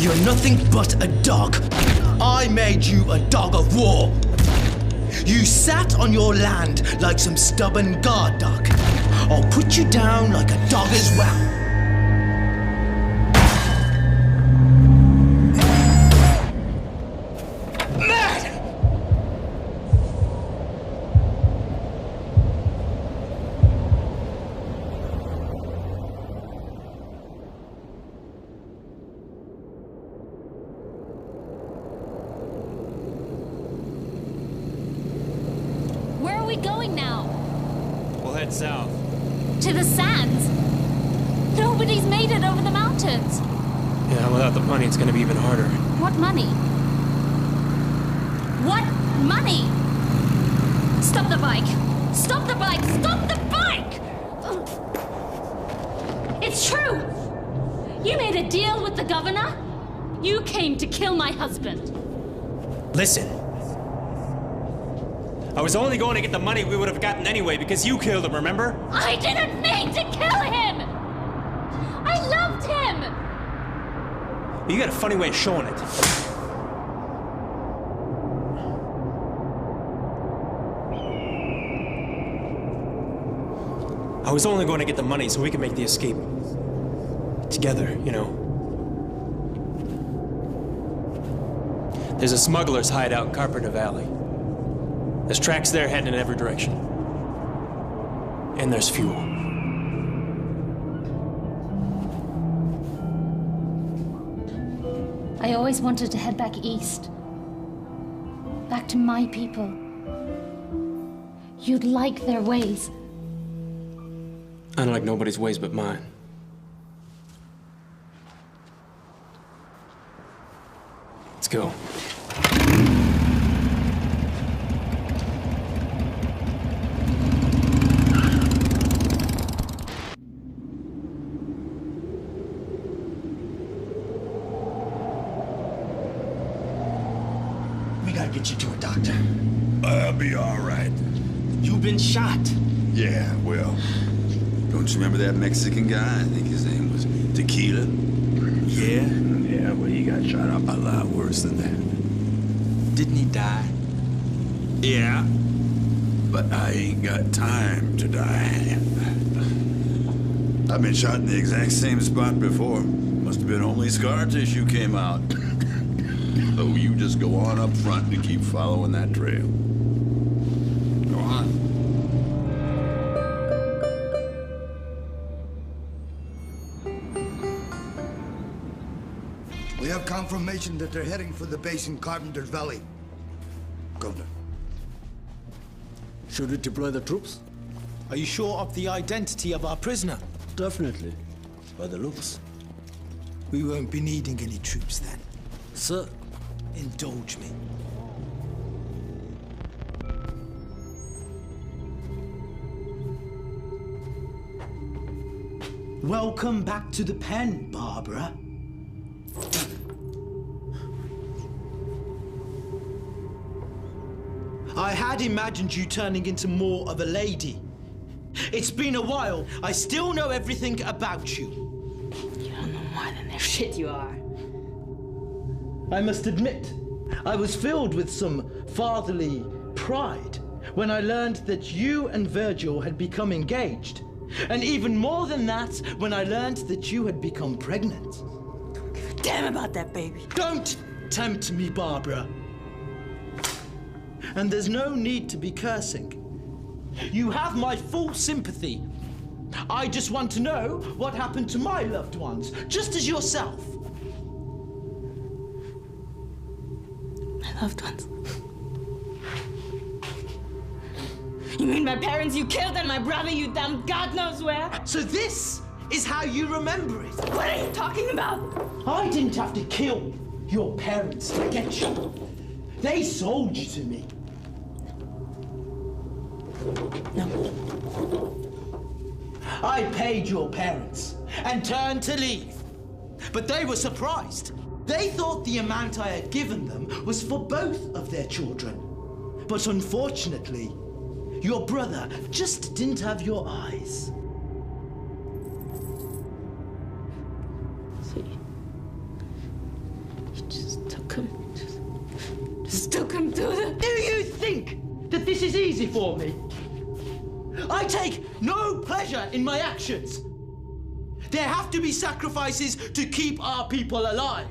Speaker 5: You're nothing but a dog. I made you a dog of war. You sat on your land like some stubborn guard dog. I'll put you down like a dog as well.
Speaker 7: Going now?
Speaker 15: We'll head south.
Speaker 7: To the sands? Nobody's made it over the mountains.
Speaker 2: Yeah, without the money, it's gonna be even harder.
Speaker 7: What money? What money? Stop the bike! Stop the bike! Stop the bike! It's true! You made a deal with the governor? You came to kill my husband.
Speaker 2: Listen. I was only going to get the money we would have gotten anyway because you killed him, remember?
Speaker 7: I didn't mean to kill him! I loved him!
Speaker 2: You got a funny way of showing it. I was only going to get the money so we could make the escape. Together, you know. There's a smuggler's hideout in Carpenter Valley. There's tracks there heading in every direction. And there's fuel.
Speaker 7: I always wanted to head back east. Back to my people. You'd like their ways.
Speaker 2: I don't like nobody's ways but mine. Let's go.
Speaker 3: Get you to a doctor.
Speaker 10: I'll be all right.
Speaker 3: You've been shot.
Speaker 10: Yeah, well, don't you remember that Mexican guy? I think his name was Tequila.
Speaker 3: Yeah?
Speaker 10: Yeah, well, he got shot up a lot worse than that.
Speaker 3: Didn't he die?
Speaker 10: Yeah, but I ain't got time to die. I've been shot in the exact same spot before. Must have been only scar tissue came out. So you just go on up front and keep following that trail. Go on.
Speaker 3: We have confirmation that they're heading for the base in Carpenter's Valley. Governor.
Speaker 6: Should we deploy the troops?
Speaker 5: Are you sure of the identity of our prisoner?
Speaker 6: Definitely. By the looks.
Speaker 5: We won't be needing any troops then.
Speaker 6: Sir.
Speaker 5: Indulge me. Welcome back to the pen, Barbara. I had imagined you turning into more of a lady. It's been a while. I still know everything about you.
Speaker 12: You don't know more than the shit you are.
Speaker 5: I must admit, I was filled with some fatherly pride when I learned that you and Virgil had become engaged. And even more than that, when I learned that you had become pregnant.
Speaker 12: Don't give a damn about that baby.
Speaker 5: Don't tempt me, Barbara. And there's no need to be cursing. You have my full sympathy. I just want to know what happened to my loved ones, just as yourself.
Speaker 12: My loved ones? You mean my parents you killed and my brother you dumped God knows where?
Speaker 5: So this is how you remember it?
Speaker 12: What are you talking about?
Speaker 5: I didn't have to kill your parents to get you. They sold you to me.
Speaker 12: No.
Speaker 5: I paid your parents and turned to leave. But they were surprised. They thought the amount I had given them was for both of their children. But unfortunately, your brother just didn't have your eyes.
Speaker 12: See, you just took him. Just took him to the...
Speaker 5: Do you think that this is easy for me? I take no pleasure in my actions. There have to be sacrifices to keep our people alive.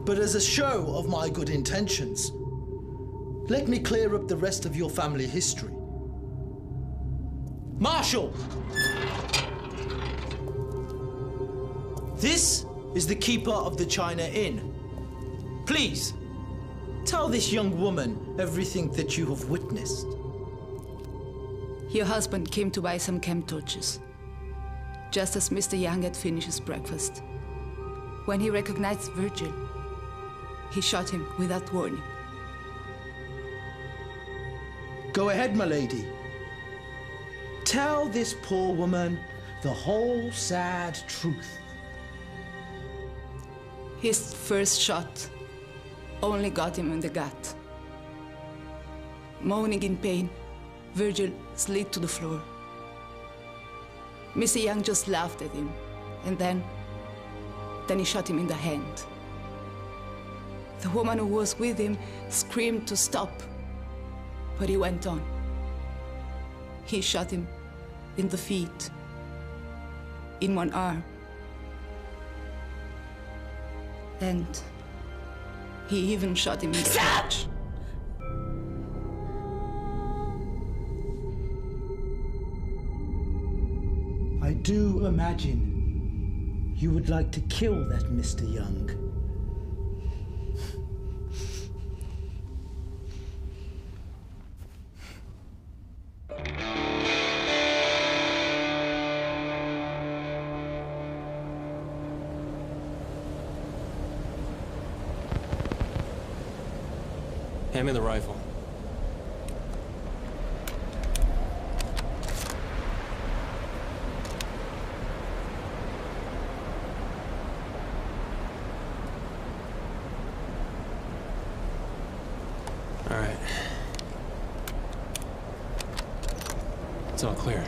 Speaker 5: But as a show of my good intentions, let me clear up the rest of your family history. Marshal! This is the keeper of the China Inn. Please, tell this young woman everything that you have witnessed.
Speaker 12: Your husband came to buy some camp torches, just as Mr. Young had finished his breakfast. When he recognized Virgil, he shot him without warning.
Speaker 5: Go ahead, my lady. Tell this poor woman the whole sad truth.
Speaker 12: His first shot only got him in the gut. Moaning in pain, Virgil slid to the floor. Mr. Young just laughed at him, and then he shot him in the hand. The woman who was with him screamed to stop, but he went on. He shot him in the feet, in one arm, and he even shot him in the crotch.
Speaker 5: I do imagine you would like to kill that Mr. Young.
Speaker 2: Hand me the rifle. All right. It's all clear.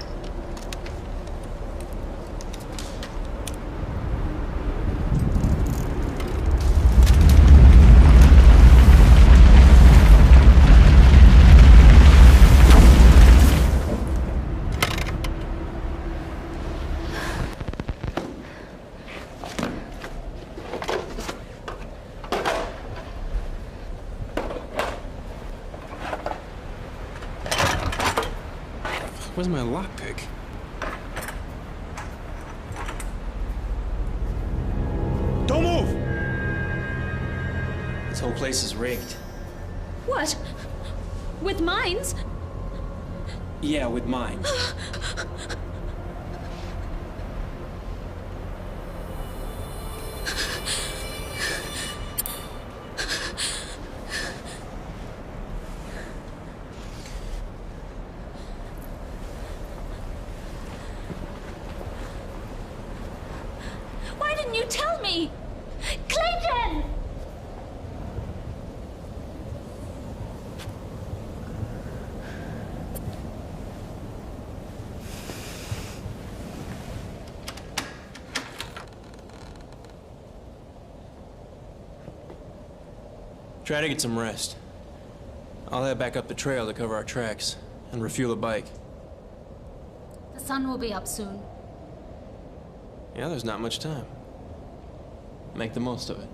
Speaker 2: Where's my lockpick?
Speaker 4: Don't move!
Speaker 2: This whole place is rigged.
Speaker 7: What? With mines?
Speaker 2: Yeah, with mines. Try to get some rest. I'll head back up the trail to cover our tracks and refuel the bike.
Speaker 7: The sun will be up soon.
Speaker 2: Yeah, there's not much time. Make the most of it.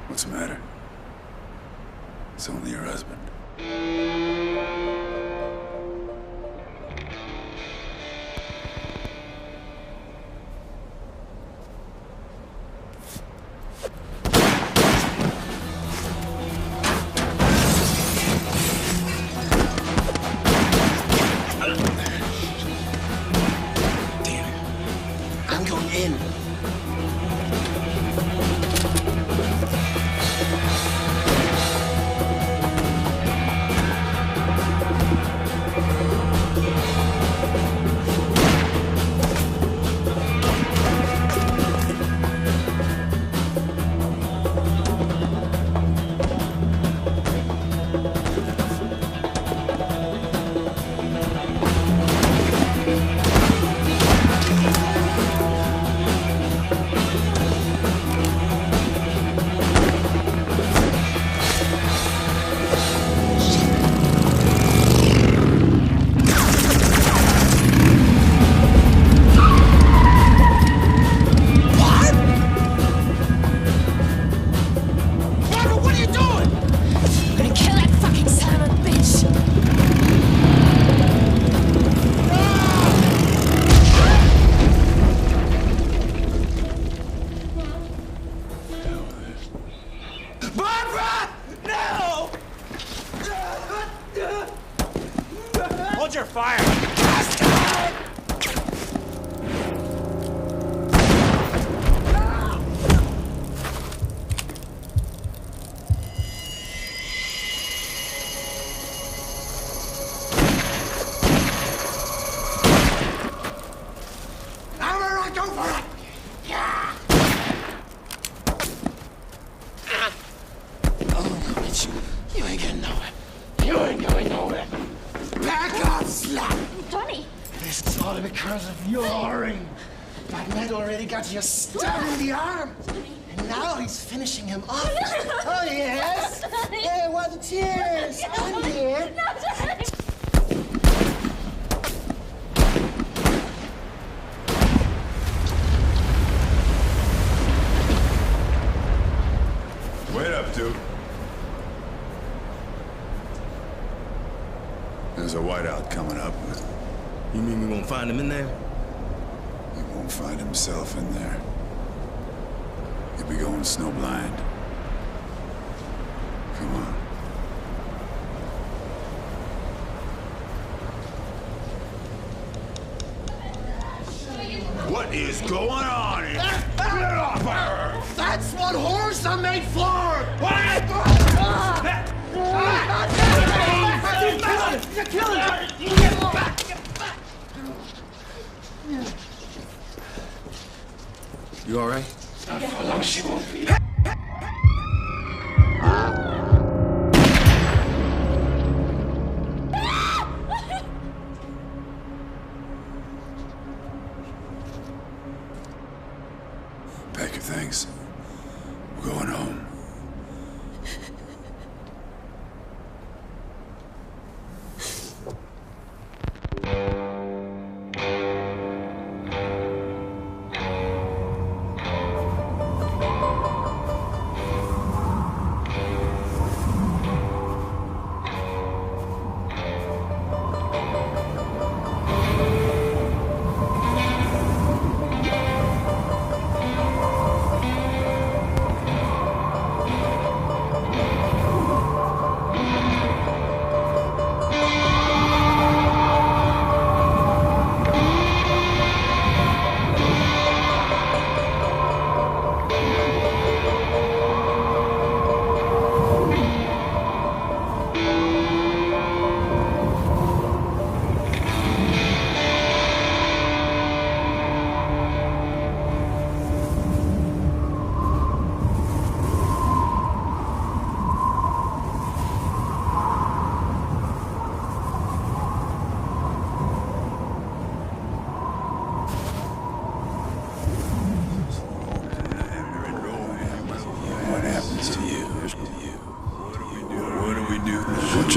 Speaker 10: What's the matter? It's only your husband.
Speaker 9: Damn it. I'm going in.
Speaker 15: Hold your fire!
Speaker 9: You ain't getting nowhere. You ain't going nowhere. Back off, slap!
Speaker 7: Johnny!
Speaker 9: This is all because of your ring. That man already got you stabbed in the arm. And now he's finishing him off. Oh, yes? Hey, what the tears? Come here.
Speaker 10: Wait up, dude. There's a whiteout coming up.
Speaker 9: You mean we won't find him in there?
Speaker 10: He won't find himself in there. He'll be going snowblind. Come on. What is going on here? Get off of her!
Speaker 9: That's what horses are made for! What? You're killing her! Get back! Get back!
Speaker 2: You all right?
Speaker 9: Not for long, she won't be.
Speaker 10: Pack your things. We're going home.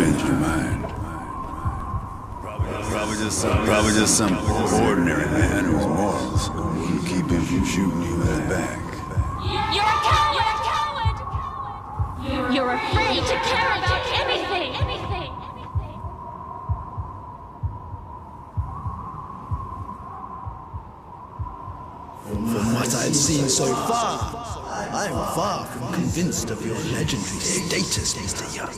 Speaker 10: changed your mind. Probably just some ordinary man whose morals wouldn't keep him from shooting you in the back.
Speaker 17: You're a coward! You're afraid to care about anything!
Speaker 5: From what I've seen so far, I'm far from convinced of your legendary status, Mr. Young.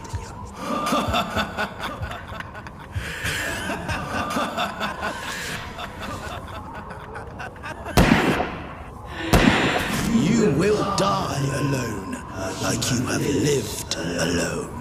Speaker 5: You will die alone, like you have lived alone.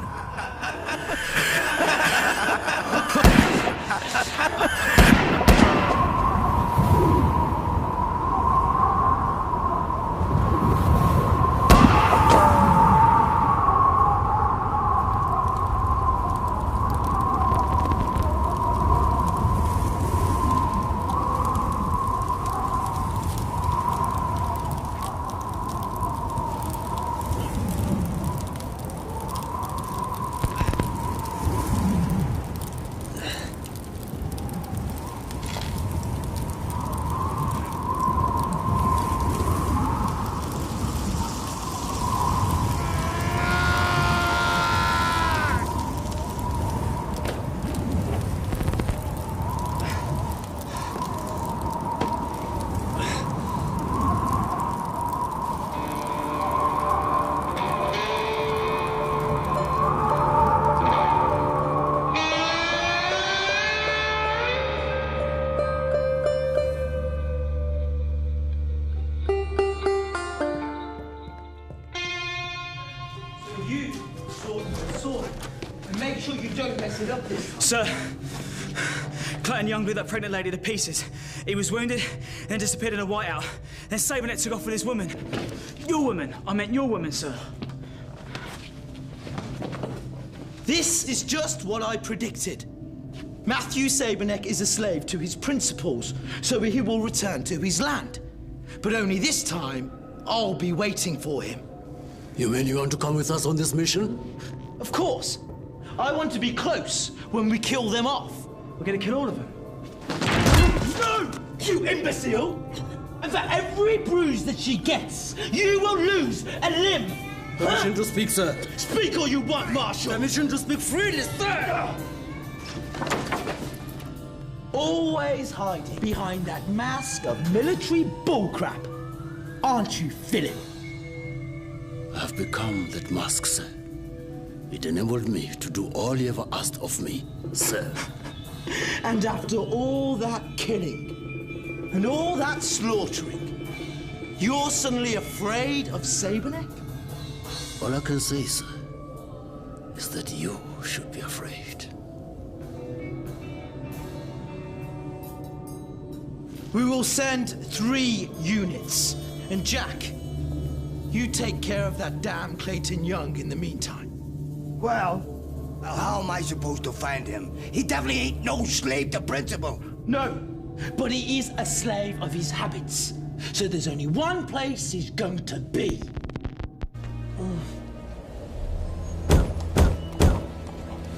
Speaker 15: Sir, Clayton Young blew that pregnant lady to pieces. He was wounded, then disappeared in a whiteout. Then Saberneck took off with his woman. Your woman. I meant your woman, sir.
Speaker 5: This is just what I predicted. Matthew Saberneck is a slave to his principles, so he will return to his land. But only this time, I'll be waiting for him.
Speaker 6: You mean you want to come with us on this mission?
Speaker 5: Of course. I want to be close when we kill them off.
Speaker 15: We're gonna kill all of them.
Speaker 16: No! You imbecile! And for every bruise that she gets, you will lose a limb!
Speaker 6: Permission to speak, sir.
Speaker 16: Speak all you want, Marshal!
Speaker 6: Permission to speak freely, sir!
Speaker 16: Always hiding behind that mask of military bullcrap. Aren't you, Philip?
Speaker 6: I have become that mask, sir. It enabled me to do all you ever asked of me, sir.
Speaker 5: And after all that killing and all that slaughtering, you're suddenly afraid of Saberneck?
Speaker 6: All I can say, sir, is that you should be afraid.
Speaker 5: We will send 3 units. And Jack, you take care of that damn Clayton Young in the meantime.
Speaker 3: Well, how am I supposed to find him? He definitely ain't no slave to principle.
Speaker 16: No, but he is a slave of his habits. So there's only one place he's going to be.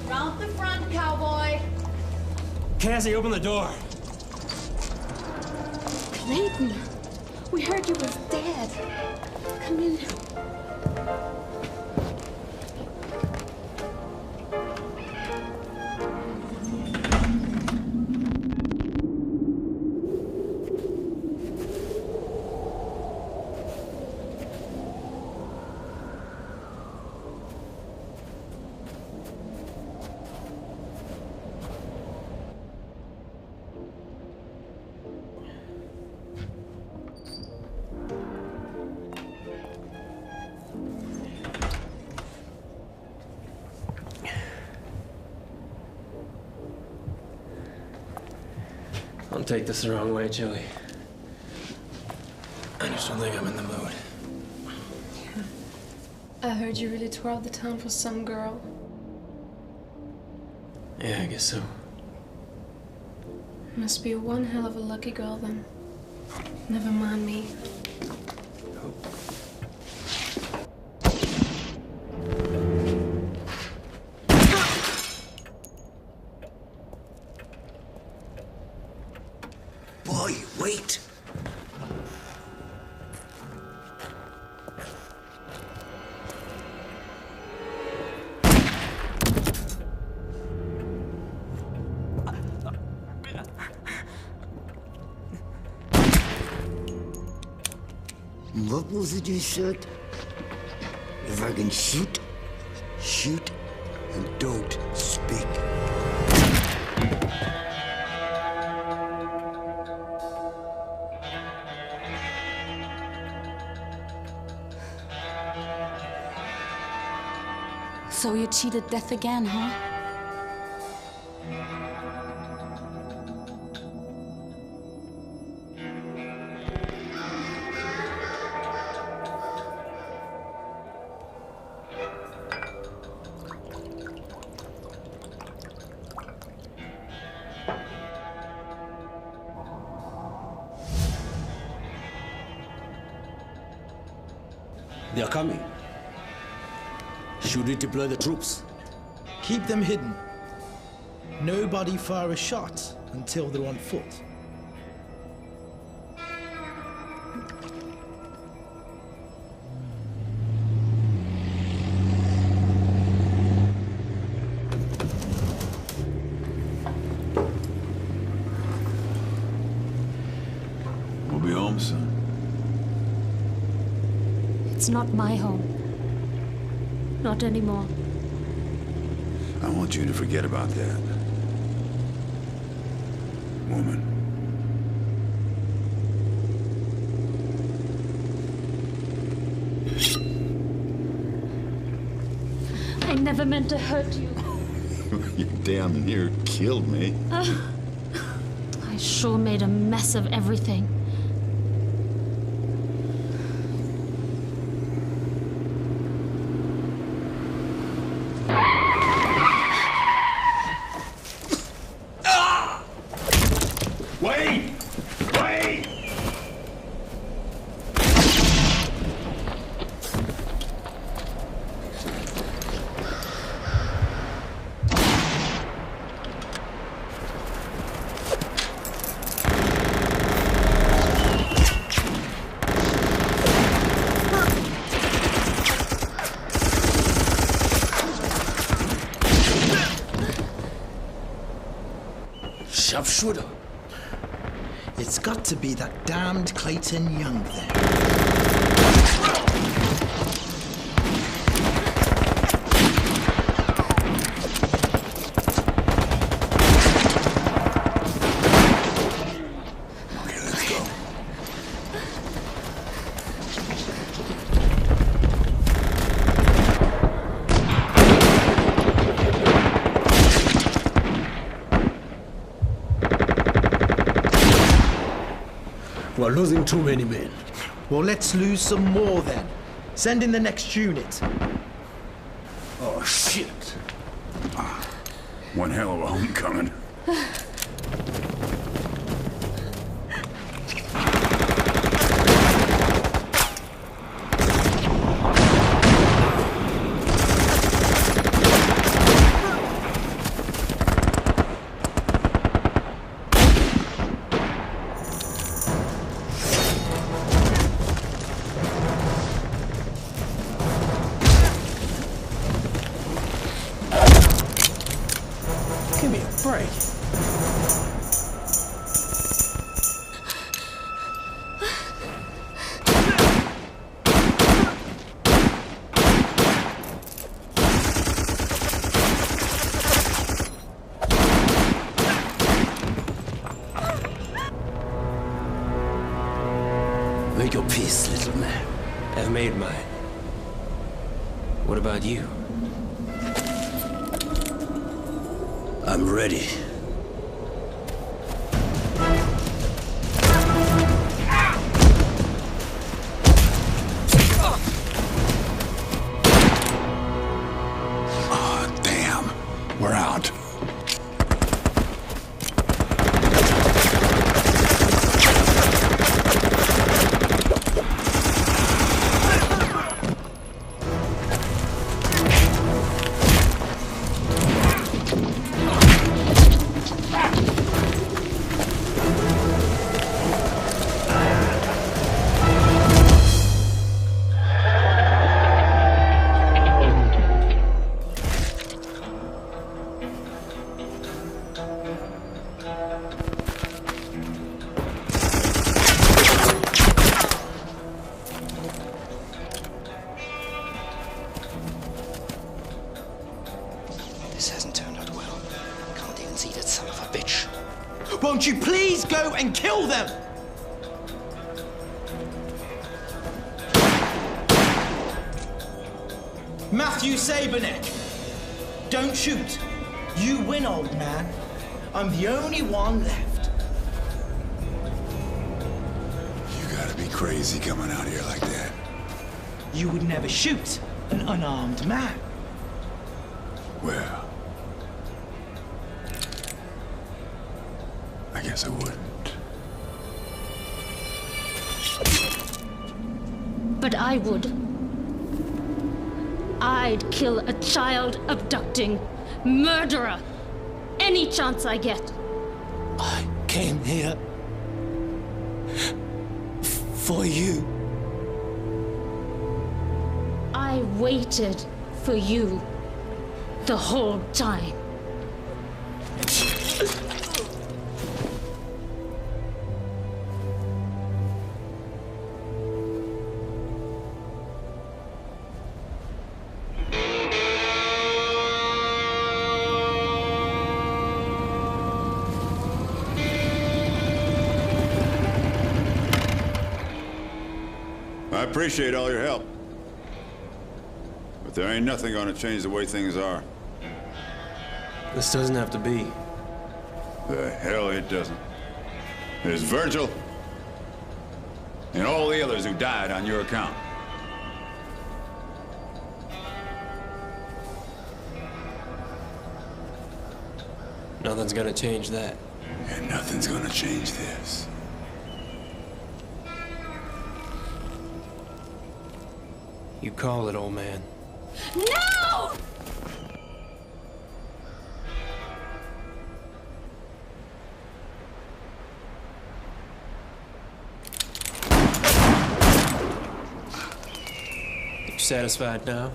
Speaker 17: Round the front, cowboy.
Speaker 2: Cassie, open the door.
Speaker 17: Clayton, we heard you was dead. Come in.
Speaker 2: Don't take this the wrong way, Joey. I just don't think I'm in the mood.
Speaker 11: I heard you really tore out the town for some girl.
Speaker 2: Yeah, I guess so.
Speaker 11: Must be one hell of a lucky girl then. Never mind me.
Speaker 3: What was it you said? If I can shoot, shoot, and don't speak.
Speaker 7: So you cheated death again, huh?
Speaker 6: They are coming. Should we deploy the troops?
Speaker 5: Keep them hidden. Nobody fire a shot until they're on foot.
Speaker 10: We'll be home soon.
Speaker 7: It's not my home. Not anymore.
Speaker 10: I want you to forget about that. Woman.
Speaker 7: I never meant to hurt you.
Speaker 1: You damn near killed me.
Speaker 7: I sure made a mess of everything.
Speaker 10: Wait! Wait!
Speaker 6: Sharpshooter.
Speaker 5: It's got to be that damned Clayton Young then.
Speaker 10: Okay, let's go.
Speaker 6: We're losing too many men.
Speaker 5: Well, let's lose some more then. Send in the next unit.
Speaker 10: Oh, shit. One hell of a homecoming.
Speaker 5: Give me a break.
Speaker 6: Make your peace, little man.
Speaker 2: I've made mine. What about you?
Speaker 6: I'm ready.
Speaker 10: Oh, damn. We're out.
Speaker 5: Won't you please go and kill them? Matthew Saberneck, don't shoot. You win, old man. I'm the only one left.
Speaker 10: You gotta be crazy coming out here like that.
Speaker 5: You would never shoot an unarmed man.
Speaker 10: Well, I guess I wouldn't.
Speaker 17: But I would. I'd kill a child abducting murderer any chance I get.
Speaker 3: I came here for you.
Speaker 17: I waited for you the whole time.
Speaker 1: I appreciate all your help. But there ain't nothing gonna change the way things are.
Speaker 2: This doesn't have to be.
Speaker 1: The hell it doesn't. There's Virgil and all the others who died on your account.
Speaker 2: Nothing's gonna change that.
Speaker 10: And nothing's gonna change this.
Speaker 2: You call it, old man.
Speaker 17: No!
Speaker 2: You satisfied now?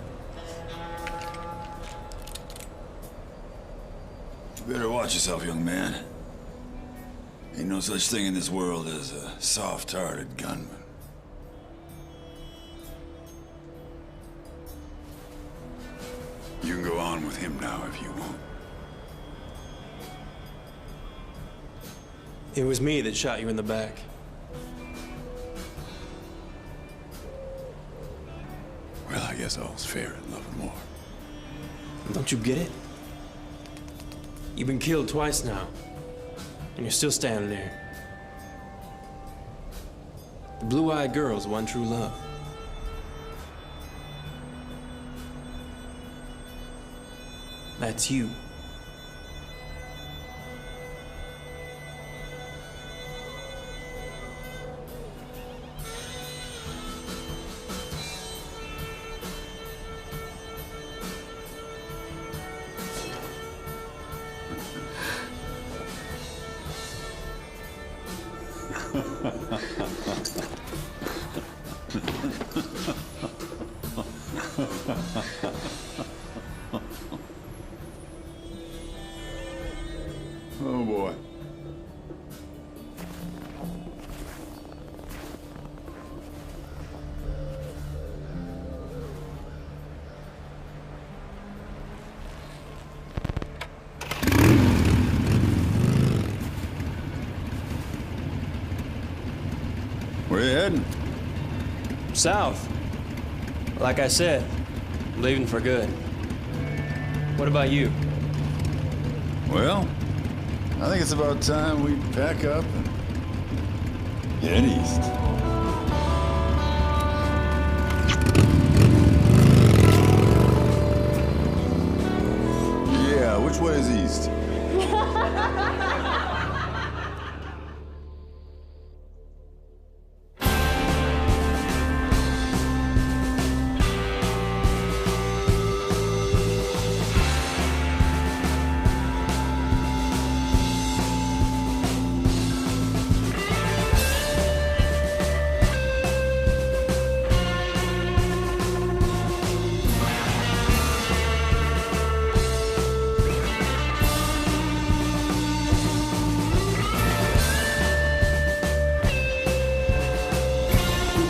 Speaker 10: You better watch yourself, young man. Ain't no such thing in this world as a soft-hearted gunman. You can go on with him now if you want.
Speaker 2: It was me that shot you in the back.
Speaker 10: Well, I guess all's fair in love and war.
Speaker 2: Don't you get it? You've been killed twice now, and you're still standing there. The blue-eyed girl's one true love. That's you.
Speaker 1: Oh boy. Where you heading?
Speaker 2: South. Like I said, I'm leaving for good. What about you?
Speaker 1: Well, I think it's about time we pack up and head east. Yeah, which way is east?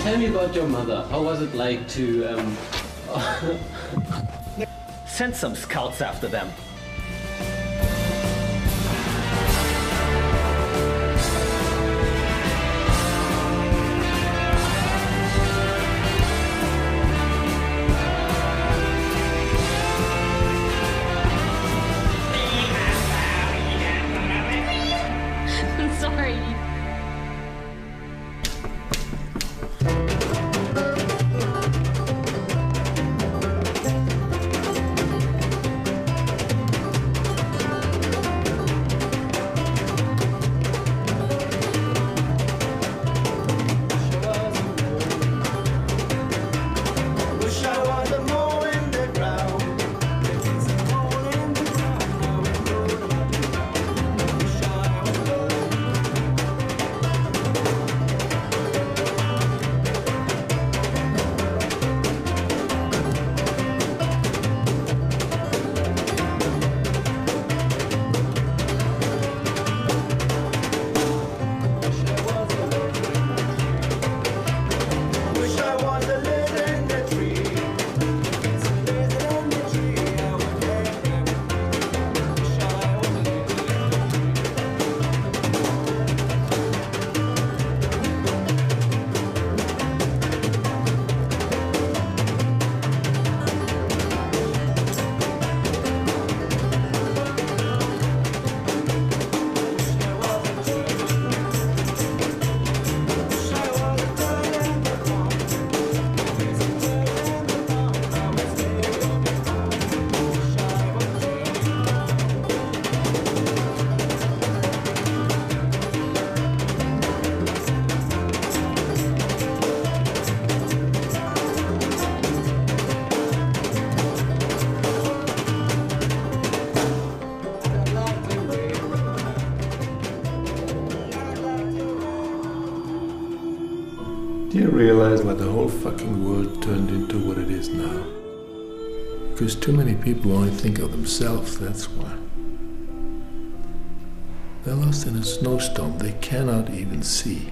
Speaker 18: Tell me about your mother. How was it like to,
Speaker 16: Send some scouts after them.
Speaker 19: can't realize why the whole fucking world turned into what it is now. Because too many people only think of themselves, that's why. They're lost in a snowstorm they cannot even see.